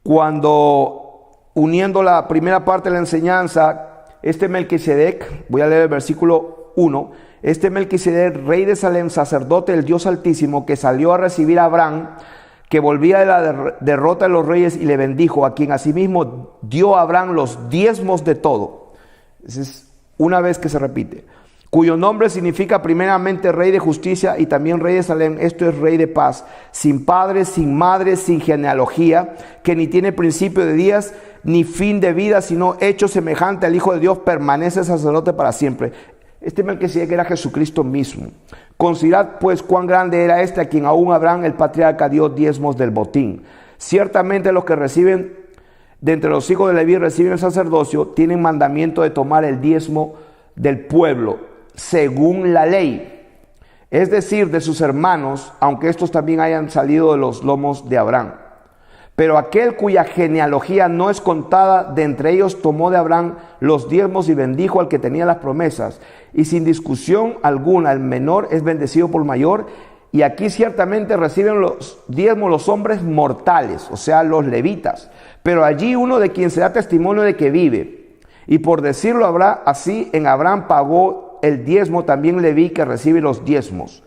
cuando uniendo la primera parte de la enseñanza, este Melquisedec, voy a leer el versículo 1, este Melquisedec, rey de Salem, sacerdote del Dios Altísimo, que salió a recibir a Abraham, que volvía de la derrota de los reyes, y le bendijo, a quien asimismo dio a Abraham los diezmos de todo. Esa es una vez que se repite. Cuyo nombre significa primeramente rey de justicia y también rey de Salem, esto es rey de paz, sin padre, sin madre, sin genealogía, que ni tiene principio de días ni fin de vida, sino hecho semejante al Hijo de Dios, permanece sacerdote para siempre. Este Melquisedec era Jesucristo mismo. Considerad pues cuán grande era este, a quien aún Abraham el patriarca dio diezmos del botín. Ciertamente los que reciben de entre los hijos de Leví reciben el sacerdocio, tienen mandamiento de tomar el diezmo del pueblo, según la ley, es decir, de sus hermanos, aunque estos también hayan salido de los lomos de Abraham. Pero aquel cuya genealogía no es contada de entre ellos tomó de Abraham los diezmos y bendijo al que tenía las promesas. Y sin discusión alguna, el menor es bendecido por el mayor. Y aquí ciertamente reciben los diezmos los hombres mortales, o sea, los levitas. Pero allí uno de quien se da testimonio de que vive. Y por decirlo habrá así, en Abraham pagó el diezmo también Leví, que recibe los diezmos.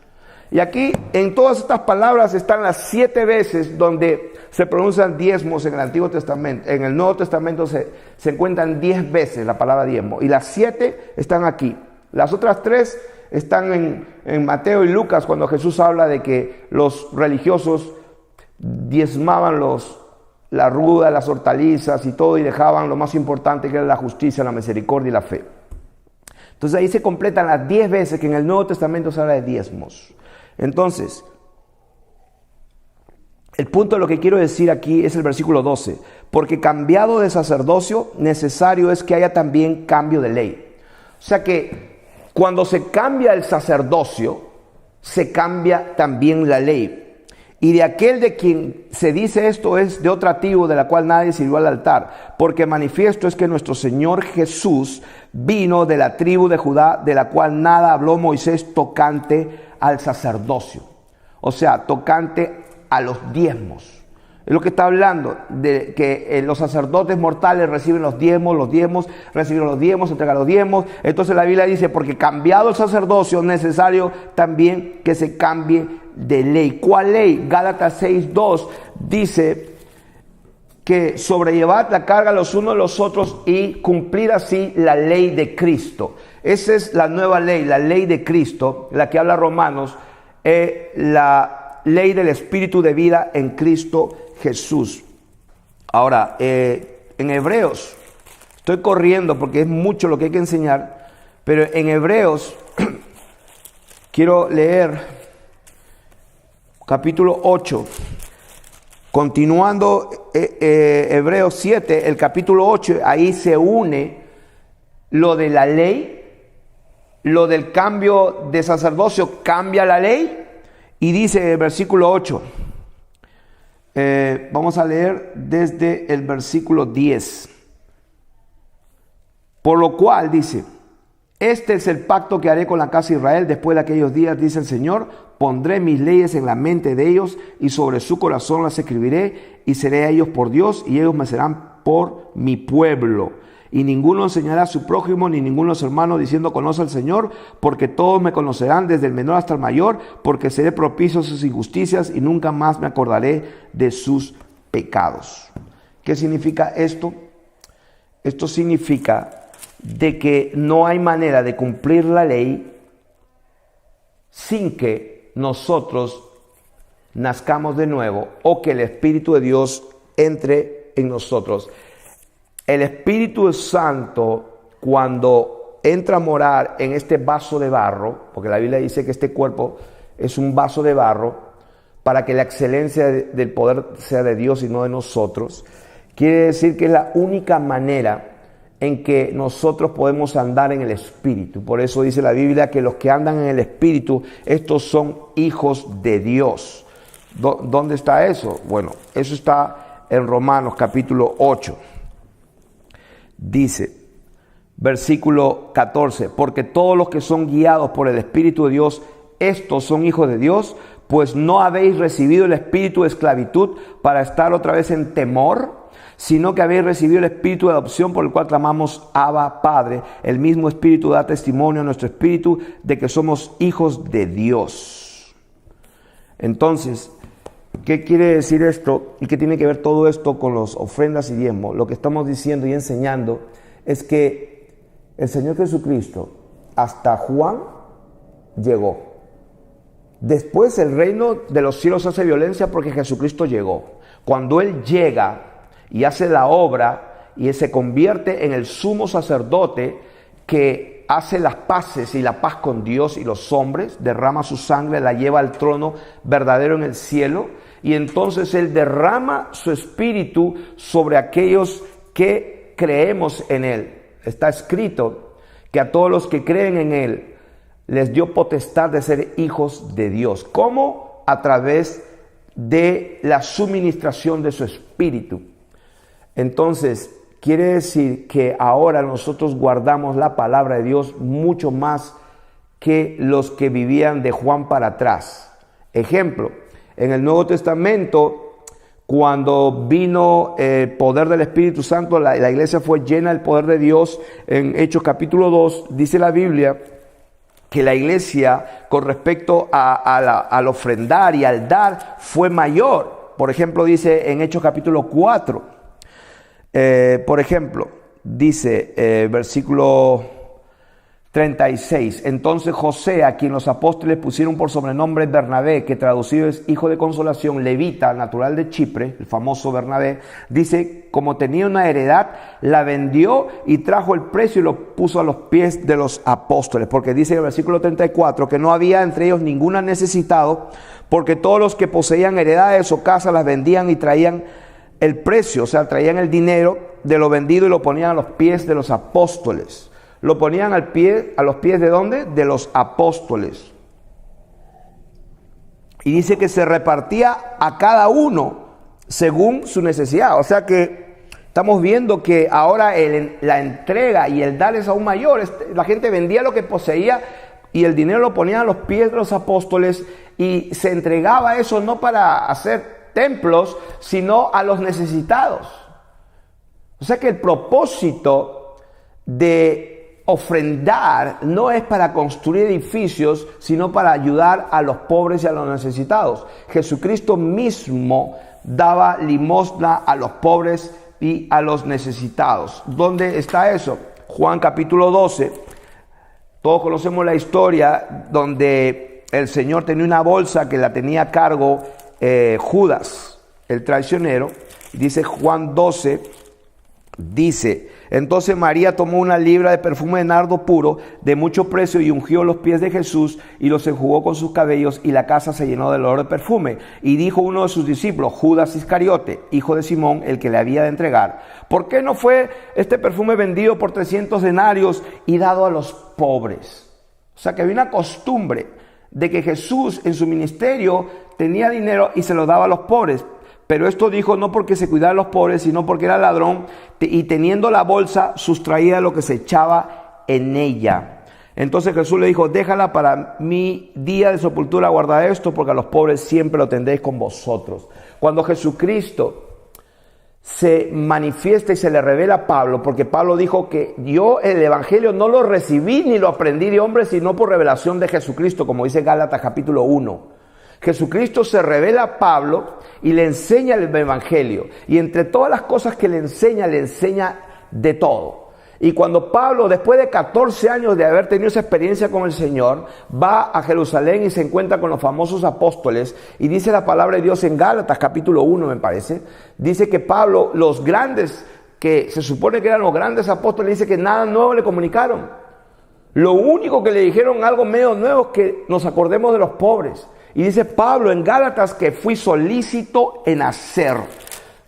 Y aquí en todas estas palabras están las 7 veces donde se pronuncian diezmos en el Antiguo Testamento. En el Nuevo Testamento se encuentran 10 veces la palabra diezmo, y las 7 están aquí. Las otras 3 están en Mateo y Lucas, cuando Jesús habla de que los religiosos diezmaban la ruda, las hortalizas y todo, y dejaban lo más importante, que era la justicia, la misericordia y la fe. Entonces ahí se completan las 10 veces que en el Nuevo Testamento se habla de diezmos. Entonces, el punto de lo que quiero decir aquí es el versículo 12. Porque cambiado de sacerdocio, necesario es que haya también cambio de ley. O sea que cuando se cambia el sacerdocio, se cambia también la ley. Y de aquel de quien se dice esto es de otra tribu, de la cual nadie sirvió al altar. Porque manifiesto es que nuestro Señor Jesús vino de la tribu de Judá, de la cual nada habló Moisés tocante al sacerdocio. O sea, tocante a los diezmos. Es lo que está hablando, de que los sacerdotes mortales reciben los diezmos, reciben los diezmos, entregan los diezmos. Entonces la Biblia dice, porque cambiado el sacerdocio, es necesario también que se cambie de ley. ¿Cuál ley? Gálatas 6:2 dice que sobrellevad la carga los unos de los otros y cumplir así la ley de Cristo. Esa es la nueva ley, la ley de Cristo, la que habla Romanos, la ley del Espíritu de vida en Cristo Jesús. Ahora, en Hebreos, estoy corriendo porque es mucho lo que hay que enseñar, pero en Hebreos quiero leer capítulo 8, continuando Hebreos 7, el capítulo 8, ahí se une lo de la ley, lo del cambio de sacerdocio, cambia la ley, y dice el versículo 8, vamos a leer desde el versículo 10. Por lo cual dice: este es el pacto que haré con la casa de Israel después de aquellos días, dice el Señor. Pondré mis leyes en la mente de ellos y sobre su corazón las escribiré, y seré a ellos por Dios y ellos me serán por mi pueblo. Y ninguno enseñará a su prójimo ni ninguno a su hermano diciendo: conoce al Señor, porque todos me conocerán desde el menor hasta el mayor, porque seré propicio a sus injusticias y nunca más me acordaré de sus pecados. ¿Qué significa esto? Esto significa de que no hay manera de cumplir la ley sin que nosotros nazcamos de nuevo o que el Espíritu de Dios entre en nosotros. El Espíritu Santo, cuando entra a morar en este vaso de barro, porque la Biblia dice que este cuerpo es un vaso de barro, para que la excelencia del poder sea de Dios y no de nosotros, quiere decir que es la única manera en que nosotros podemos andar en el Espíritu. Por eso dice la Biblia que los que andan en el Espíritu, estos son hijos de Dios. ¿Dónde está eso? Bueno, eso está en Romanos capítulo 8. Dice, versículo 14, porque todos los que son guiados por el Espíritu de Dios, estos son hijos de Dios, pues no habéis recibido el espíritu de esclavitud para estar otra vez en temor, sino que habéis recibido el espíritu de adopción por el cual clamamos Abba, Padre. El mismo espíritu da testimonio a nuestro espíritu de que somos hijos de Dios. Entonces, ¿qué quiere decir esto? ¿Y qué tiene que ver todo esto con las ofrendas y diezmos? Lo que estamos diciendo y enseñando es que el Señor Jesucristo hasta Juan llegó. Después el reino de los cielos hace violencia porque Jesucristo llegó. Cuando Él llega y hace la obra y se convierte en el sumo sacerdote que hace las paces y la paz con Dios y los hombres, derrama su sangre, la lleva al trono verdadero en el cielo, y entonces Él derrama su espíritu sobre aquellos que creemos en Él. Está escrito que a todos los que creen en Él les dio potestad de ser hijos de Dios. ¿Cómo? A través de la suministración de su espíritu. Entonces, quiere decir que ahora nosotros guardamos la palabra de Dios mucho más que los que vivían de Juan para atrás. Ejemplo, en el Nuevo Testamento, cuando vino el poder del Espíritu Santo, la iglesia fue llena del poder de Dios. En Hechos capítulo 2, dice la Biblia que la iglesia con respecto al ofrendar y al dar fue mayor. Por ejemplo, dice en Hechos capítulo 4, por ejemplo, dice versículo 36, entonces José, a quien los apóstoles pusieron por sobrenombre Bernabé, que traducido es hijo de consolación, levita, natural de Chipre, el famoso Bernabé, dice, como tenía una heredad, la vendió y trajo el precio y lo puso a los pies de los apóstoles, porque dice en el versículo 34 que no había entre ellos ningún necesitado, porque todos los que poseían heredades o casas las vendían y traían el precio, o sea, traían el dinero de lo vendido y lo ponían a los pies de los apóstoles. Lo ponían a los pies ¿de dónde? De los apóstoles. Y dice que se repartía a cada uno según su necesidad. O sea que estamos viendo que ahora la entrega y el dar es aún mayor. La gente vendía lo que poseía y el dinero lo ponían a los pies de los apóstoles y se entregaba eso no para hacer templos, sino a los necesitados. O sea que el propósito de ofrendar no es para construir edificios, sino para ayudar a los pobres y a los necesitados. Jesucristo mismo daba limosna a los pobres y a los necesitados. ¿Dónde está eso? Juan capítulo 12. Todos conocemos la historia donde el Señor tenía una bolsa que la tenía a cargo Judas, el traicionero. Dice Juan 12, Dice, entonces María tomó una libra de perfume de nardo puro, de mucho precio, y ungió los pies de Jesús y los enjugó con sus cabellos, y la casa se llenó del olor de perfume. Y dijo uno de sus discípulos, Judas Iscariote, hijo de Simón, el que le había de entregar, ¿por qué no fue este perfume vendido por 300 denarios y dado a los pobres? O sea que había una costumbre de que Jesús en su ministerio tenía dinero y se lo daba a los pobres. Pero esto dijo no porque se cuidara de los pobres, sino porque era ladrón y teniendo la bolsa sustraía lo que se echaba en ella. Entonces Jesús le dijo, déjala para mi día de sepultura, guarda esto, porque a los pobres siempre lo tendréis con vosotros. Cuando Jesucristo se manifiesta y se le revela a Pablo, porque Pablo dijo que yo el evangelio no lo recibí ni lo aprendí de hombres, sino por revelación de Jesucristo, como dice Gálatas capítulo 1. Jesucristo se revela a Pablo y le enseña el evangelio. Y entre todas las cosas que le enseña de todo. Y cuando Pablo, después de 14 años de haber tenido esa experiencia con el Señor, va a Jerusalén y se encuentra con los famosos apóstoles. Y dice la palabra de Dios en Gálatas capítulo 1, me parece. Dice que Pablo, los grandes, que se supone que eran los grandes apóstoles, dice que nada nuevo le comunicaron. Lo único que le dijeron, algo medio nuevo, es que nos acordemos de los pobres. Y dice Pablo en Gálatas que fui solícito en hacer.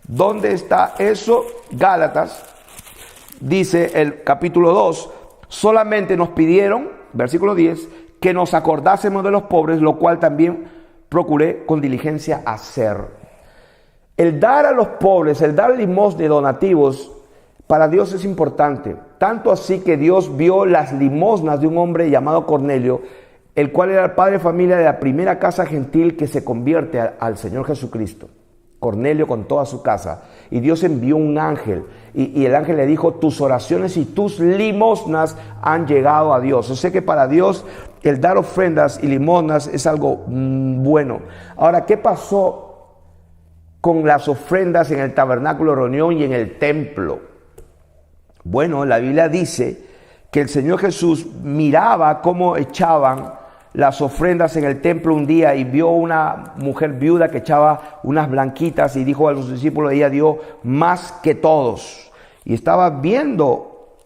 ¿Dónde está eso? Gálatas, dice el capítulo 2, solamente nos pidieron, versículo 10, que nos acordásemos de los pobres, lo cual también procuré con diligencia hacer. El dar a los pobres, el dar limosna y donativos, para Dios es importante. Tanto así que Dios vio las limosnas de un hombre llamado Cornelio, el cual era el padre de familia de la primera casa gentil que se convierte al Señor Jesucristo. Cornelio con toda su casa. Y Dios envió un ángel. Y el ángel le dijo, tus oraciones y tus limosnas han llegado a Dios. Yo sé que para Dios el dar ofrendas y limosnas es algo bueno. Ahora, ¿qué pasó con las ofrendas en el tabernáculo de reunión y en el templo? Bueno, la Biblia dice que el Señor Jesús miraba cómo echaban las ofrendas en el templo un día y vio una mujer viuda que echaba unas blanquitas y dijo a los discípulos, ella dio más que todos. Y estaba viendo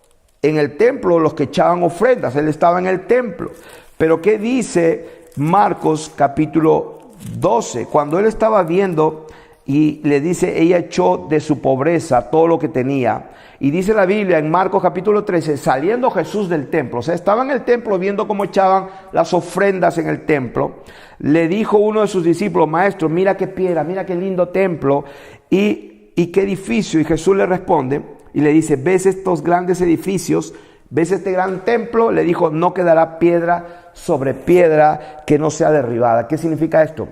en el templo los que echaban ofrendas, él estaba en el templo. Pero ¿qué dice Marcos capítulo 12? Cuando él estaba viendo y le dice, ella echó de su pobreza todo lo que tenía. Y dice la Biblia en Marcos capítulo 13, saliendo Jesús del templo, o sea, estaba en el templo viendo cómo echaban las ofrendas en el templo, le dijo uno de sus discípulos, maestro, mira qué piedra, mira qué lindo templo y qué edificio. Y Jesús le responde y le dice, ¿ves estos grandes edificios? ¿Ves este gran templo? Le dijo, no quedará piedra sobre piedra que no sea derribada. ¿Qué significa esto?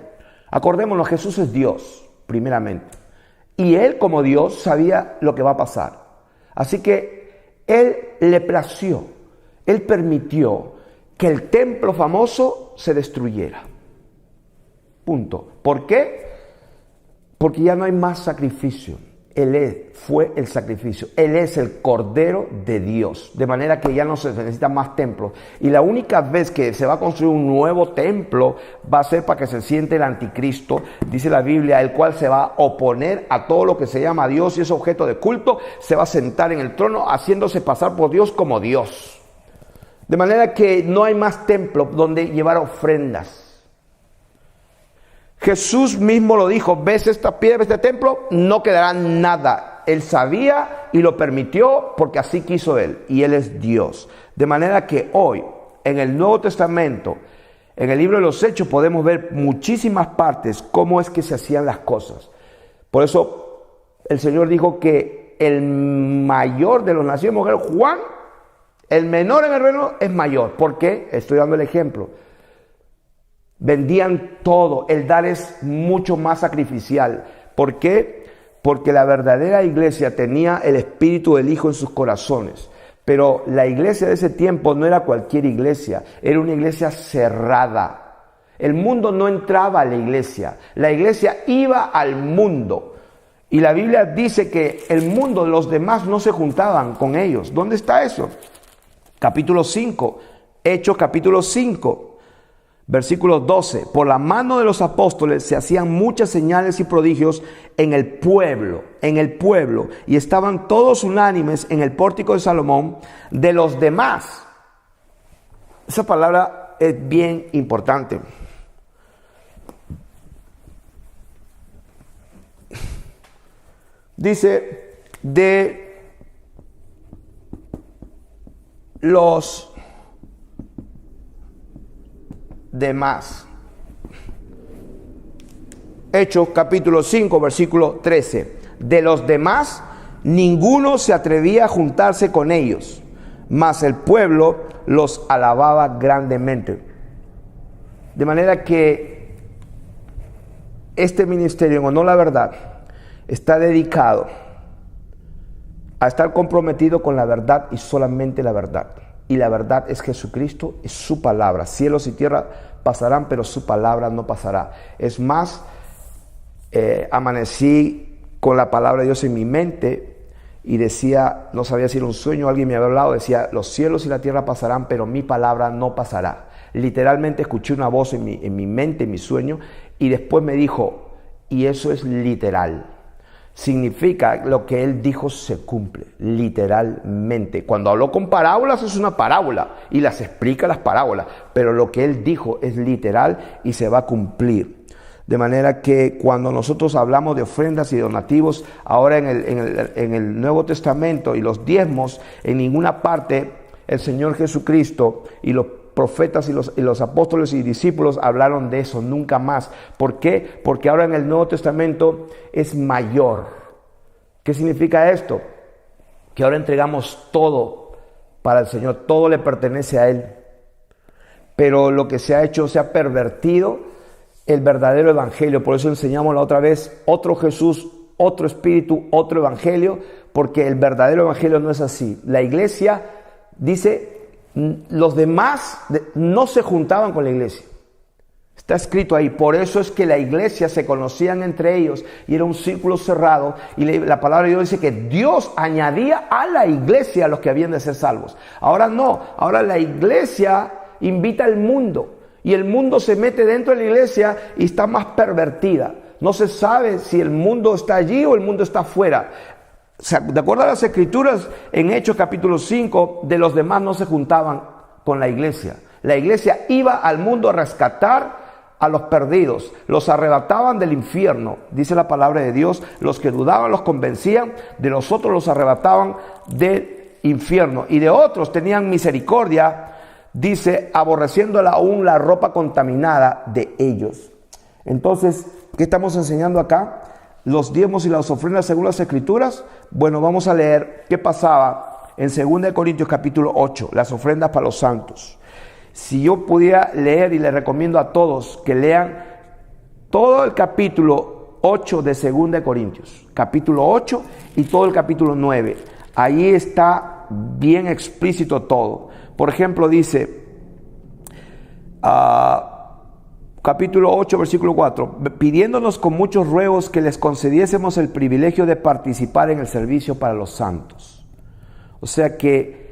Acordémonos, Jesús es Dios, primeramente. Y Él como Dios sabía lo que va a pasar. Así que Él le plació, Él permitió que el templo famoso se destruyera. Punto. ¿Por qué? Porque ya no hay más sacrificio. Él fue el sacrificio. Él es el Cordero de Dios. De manera que ya no se necesitan más templos. Y la única vez que se va a construir un nuevo templo va a ser para que se siente el anticristo, dice la Biblia, el cual se va a oponer a todo lo que se llama Dios y es objeto de culto. Se va a sentar en el trono haciéndose pasar por Dios como Dios. De manera que no hay más templo donde llevar ofrendas. Jesús mismo lo dijo, ¿ves esta piedra, este templo? No quedará nada. Él sabía y lo permitió porque así quiso Él. Y Él es Dios. De manera que hoy, en el Nuevo Testamento, en el libro de los Hechos, podemos ver muchísimas partes cómo es que se hacían las cosas. Por eso el Señor dijo que el mayor de los nacidos de mujer, Juan, el menor en el reino es mayor. ¿Por qué? Estoy dando el ejemplo. Vendían todo, el dar es mucho más sacrificial. ¿Por qué? Porque la verdadera iglesia tenía el espíritu del Hijo en sus corazones. Pero la iglesia de ese tiempo no era cualquier iglesia, era una iglesia cerrada. El mundo no entraba a la iglesia iba al mundo. Y la Biblia dice que el mundo, los demás no se juntaban con ellos. ¿Dónde está eso? Capítulo 5, Hechos capítulo 5. Versículo 12. Por la mano de los apóstoles se hacían muchas señales y prodigios en el pueblo, y estaban todos unánimes en el pórtico de Salomón. De los demás, esa palabra es bien importante. Dice, de los demás. Hechos capítulo 5, versículo 13. De los demás, ninguno se atrevía a juntarse con ellos, mas el pueblo los alababa grandemente. De manera que este ministerio, en honor a la verdad, está dedicado a estar comprometido con la verdad y solamente la verdad. Y la verdad es Jesucristo, es su palabra. Cielos y tierra pasarán, pero su palabra no pasará. Es más, amanecí con la palabra de Dios en mi mente y decía, no sabía si era un sueño, alguien me había hablado, decía, los cielos y la tierra pasarán, pero mi palabra no pasará. Literalmente escuché una voz en mi mente, en mi sueño, y después me dijo, y eso es literal. Significa lo que él dijo se cumple, literalmente. Cuando habló con parábolas es una parábola y las explica las parábolas, pero lo que él dijo es literal y se va a cumplir. De manera que cuando nosotros hablamos de ofrendas y donativos, ahora en el Nuevo Testamento y los diezmos, en ninguna parte el Señor Jesucristo y los profetas y los apóstoles y discípulos hablaron de eso, nunca más. ¿Por qué? Porque ahora en el Nuevo Testamento es mayor. ¿Qué significa esto? Que ahora entregamos todo para el Señor, todo le pertenece a Él. Pero lo que se ha hecho, se ha pervertido el verdadero evangelio. Por eso enseñamos la otra vez, otro Jesús, otro Espíritu, otro evangelio, porque el verdadero evangelio no es así. La iglesia dice, los demás no se juntaban con la iglesia. Está escrito ahí. Por eso es que la iglesia se conocían entre ellos y era un círculo cerrado. Y la palabra de Dios dice que Dios añadía a la iglesia a los que habían de ser salvos. Ahora no. Ahora la iglesia invita al mundo. Y el mundo se mete dentro de la iglesia y está más pervertida. No se sabe si el mundo está allí o el mundo está afuera. De acuerdo a las escrituras, en Hechos capítulo 5, de los demás no se juntaban con la iglesia. La iglesia iba al mundo a rescatar a los perdidos, los arrebataban del infierno, dice la palabra de Dios. Los que dudaban los convencían, de los otros los arrebataban del infierno, y de otros tenían misericordia, dice, aborreciendo aún la ropa contaminada de ellos. Entonces, ¿qué estamos enseñando acá? Los diezmos y las ofrendas según las escrituras. Bueno, vamos a leer qué pasaba en 2 Corintios capítulo 8, las ofrendas para los santos. Si yo pudiera leer, y les recomiendo a todos que lean todo el capítulo 8 de 2 Corintios, capítulo 8 y todo el capítulo 9. Ahí está bien explícito todo. Por ejemplo, dice, capítulo 8, versículo 4, pidiéndonos con muchos ruegos que les concediésemos el privilegio de participar en el servicio para los santos. O sea que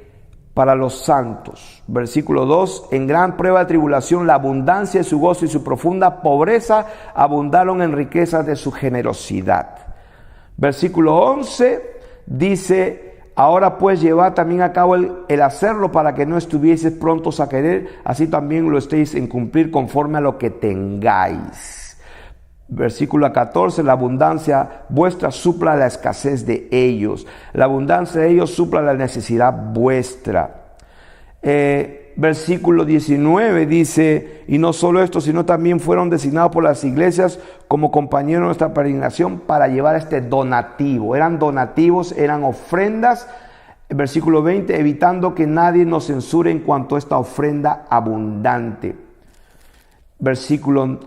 para los santos. Versículo 2, en gran prueba de tribulación, la abundancia de su gozo y su profunda pobreza abundaron en riquezas de su generosidad. Versículo 11 dice, ahora pues llevad también a cabo el hacerlo, para que no estuvieseis prontos a querer, así también lo estéis en cumplir conforme a lo que tengáis. Versículo 14, la abundancia vuestra supla la escasez de ellos. La abundancia de ellos supla la necesidad vuestra. Versículo 19 dice, y no solo esto, sino también fueron designados por las iglesias como compañeros de nuestra peregrinación para llevar este donativo. Eran donativos, eran ofrendas. Versículo 20, evitando que nadie nos censure en cuanto a esta ofrenda abundante.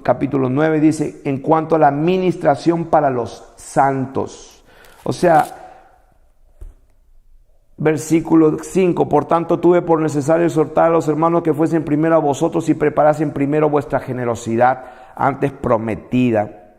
Capítulo 9 dice, en cuanto a la ministración para los santos. O sea, versículo 5, por tanto tuve por necesario exhortar a los hermanos que fuesen primero a vosotros y preparasen primero vuestra generosidad antes prometida.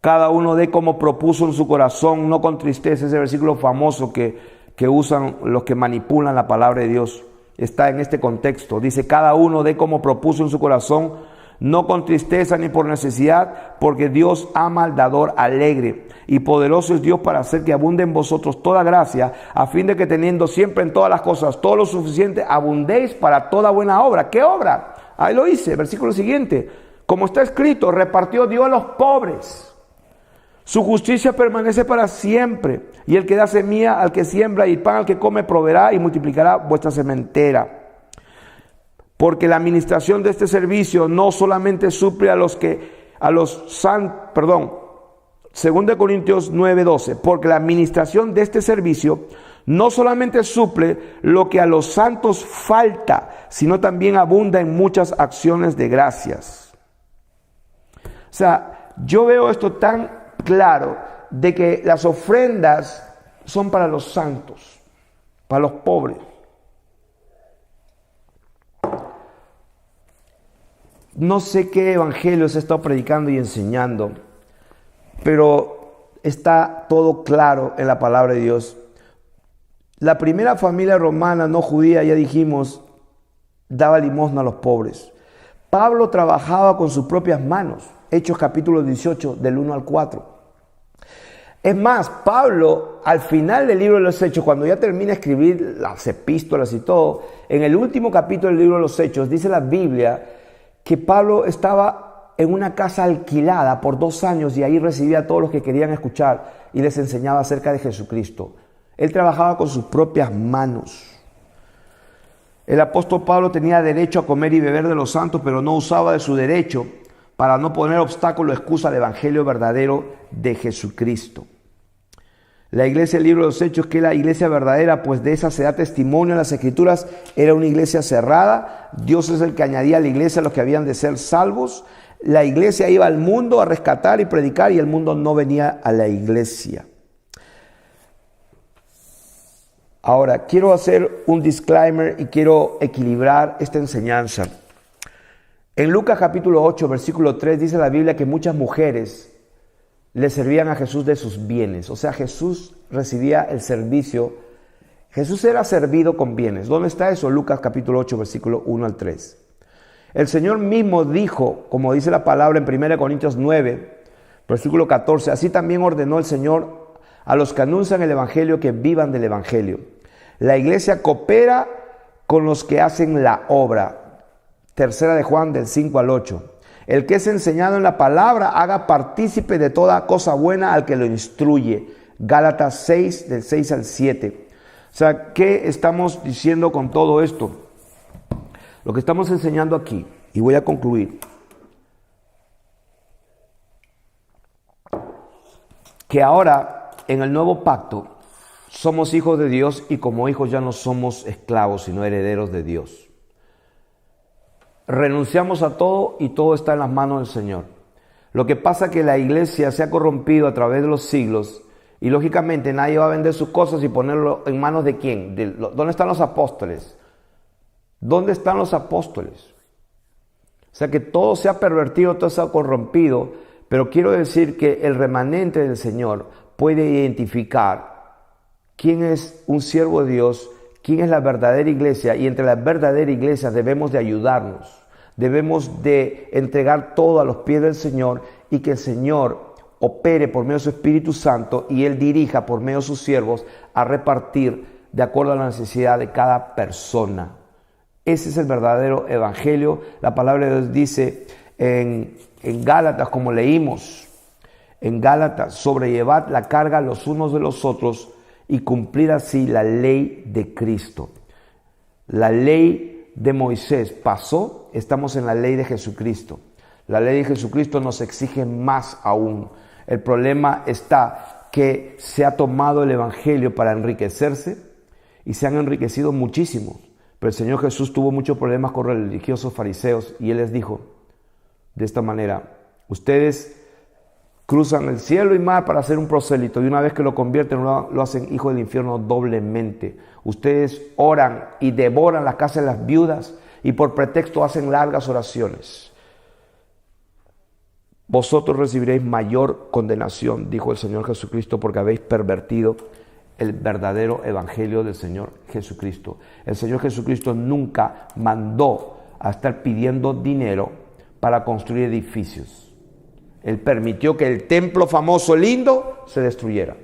Cada uno dé como propuso en su corazón, no con tristeza. Ese versículo famoso que usan los que manipulan la palabra de Dios. está en este contexto. Dice, cada uno dé como propuso en su corazón, no con tristeza ni por necesidad, porque Dios ama al dador alegre. Y poderoso es Dios para hacer que abunde en vosotros toda gracia, a fin de que teniendo siempre en todas las cosas todo lo suficiente, abundéis para toda buena obra. ¿Qué obra? Ahí lo dice, versículo siguiente. Como está escrito, repartió Dios a los pobres. Su justicia permanece para siempre. Y el que da semilla al que siembra y pan al que come proveerá y multiplicará vuestra sementera. Porque la administración de este servicio no solamente suple Según de Corintios 9:12, porque la administración de este servicio no solamente suple lo que a los santos falta, sino también abunda en muchas acciones de gracias. O sea, yo veo esto tan claro de que las ofrendas son para los santos, para los pobres. No sé qué evangelio se ha estado predicando y enseñando, pero está todo claro en la palabra de Dios. La primera familia romana no judía, ya dijimos, daba limosna a los pobres. Pablo trabajaba con sus propias manos. Hechos capítulo 18, del 1 al 4. Es más, Pablo, al final del libro de los Hechos, cuando ya termina de escribir las epístolas y todo, en el último capítulo del libro de los Hechos, dice la Biblia que Pablo estaba en una casa alquilada por 2 años y ahí recibía a todos los que querían escuchar y les enseñaba acerca de Jesucristo. Él trabajaba con sus propias manos. El apóstol Pablo tenía derecho a comer y beber de los santos, pero no usaba de su derecho para no poner obstáculo o excusa al evangelio verdadero de Jesucristo. La iglesia del libro de los Hechos, que es la iglesia verdadera, pues de esa se da testimonio en las Escrituras, era una iglesia cerrada. Dios es el que añadía a la iglesia a los que habían de ser salvos. La iglesia iba al mundo a rescatar y predicar y el mundo no venía a la iglesia. Ahora, quiero hacer un disclaimer y quiero equilibrar esta enseñanza. En Lucas capítulo 8, versículo 3, dice la Biblia que muchas mujeres le servían a Jesús de sus bienes. O sea, Jesús recibía el servicio. Jesús era servido con bienes. ¿Dónde está eso? Lucas capítulo 8, versículo 1 al 3. El Señor mismo dijo, como dice la palabra en 1 Corintios 9, versículo 14, así también ordenó el Señor a los que anuncian el evangelio que vivan del evangelio. La iglesia coopera con los que hacen la obra. Tercera de Juan del 5 al 8. El que es enseñado en la palabra haga partícipe de toda cosa buena al que lo instruye. Gálatas 6 del 6 al 7. O sea, ¿qué estamos diciendo con todo esto? Lo que estamos enseñando aquí, y voy a concluir, que ahora en el nuevo pacto somos hijos de Dios y como hijos ya no somos esclavos, sino herederos de Dios. Renunciamos a todo y todo está en las manos del Señor. Lo que pasa es que la iglesia se ha corrompido a través de los siglos y lógicamente nadie va a vender sus cosas y ponerlo en manos de ¿quién? ¿Dónde están los apóstoles? ¿Dónde están los apóstoles? O sea que todo se ha pervertido, todo se ha corrompido, pero quiero decir que el remanente del Señor puede identificar quién es un siervo de Dios, quién es la verdadera iglesia, y entre la verdadera iglesia debemos de ayudarnos, debemos de entregar todo a los pies del Señor y que el Señor opere por medio de su Espíritu Santo y Él dirija por medio de sus siervos a repartir de acuerdo a la necesidad de cada persona. Ese es el verdadero evangelio. La palabra de Dios dice en Gálatas, como leímos, en Gálatas, sobrellevad la carga los unos de los otros y cumplir así la ley de Cristo. La ley de Moisés pasó, estamos en la ley de Jesucristo. La ley de Jesucristo nos exige más aún. El problema está que se ha tomado el evangelio para enriquecerse y se han enriquecido muchísimo. Pero el Señor Jesús tuvo muchos problemas con los religiosos fariseos y Él les dijo de esta manera: ustedes cruzan el cielo y mar para hacer un prosélito y una vez que lo convierten lo hacen hijo del infierno doblemente. Ustedes oran y devoran las casas de las viudas y por pretexto hacen largas oraciones. Vosotros recibiréis mayor condenación, dijo el Señor Jesucristo, porque habéis pervertido el verdadero evangelio del Señor Jesucristo. El Señor Jesucristo nunca mandó a estar pidiendo dinero para construir edificios. Él permitió que el templo famoso lindo se destruyera.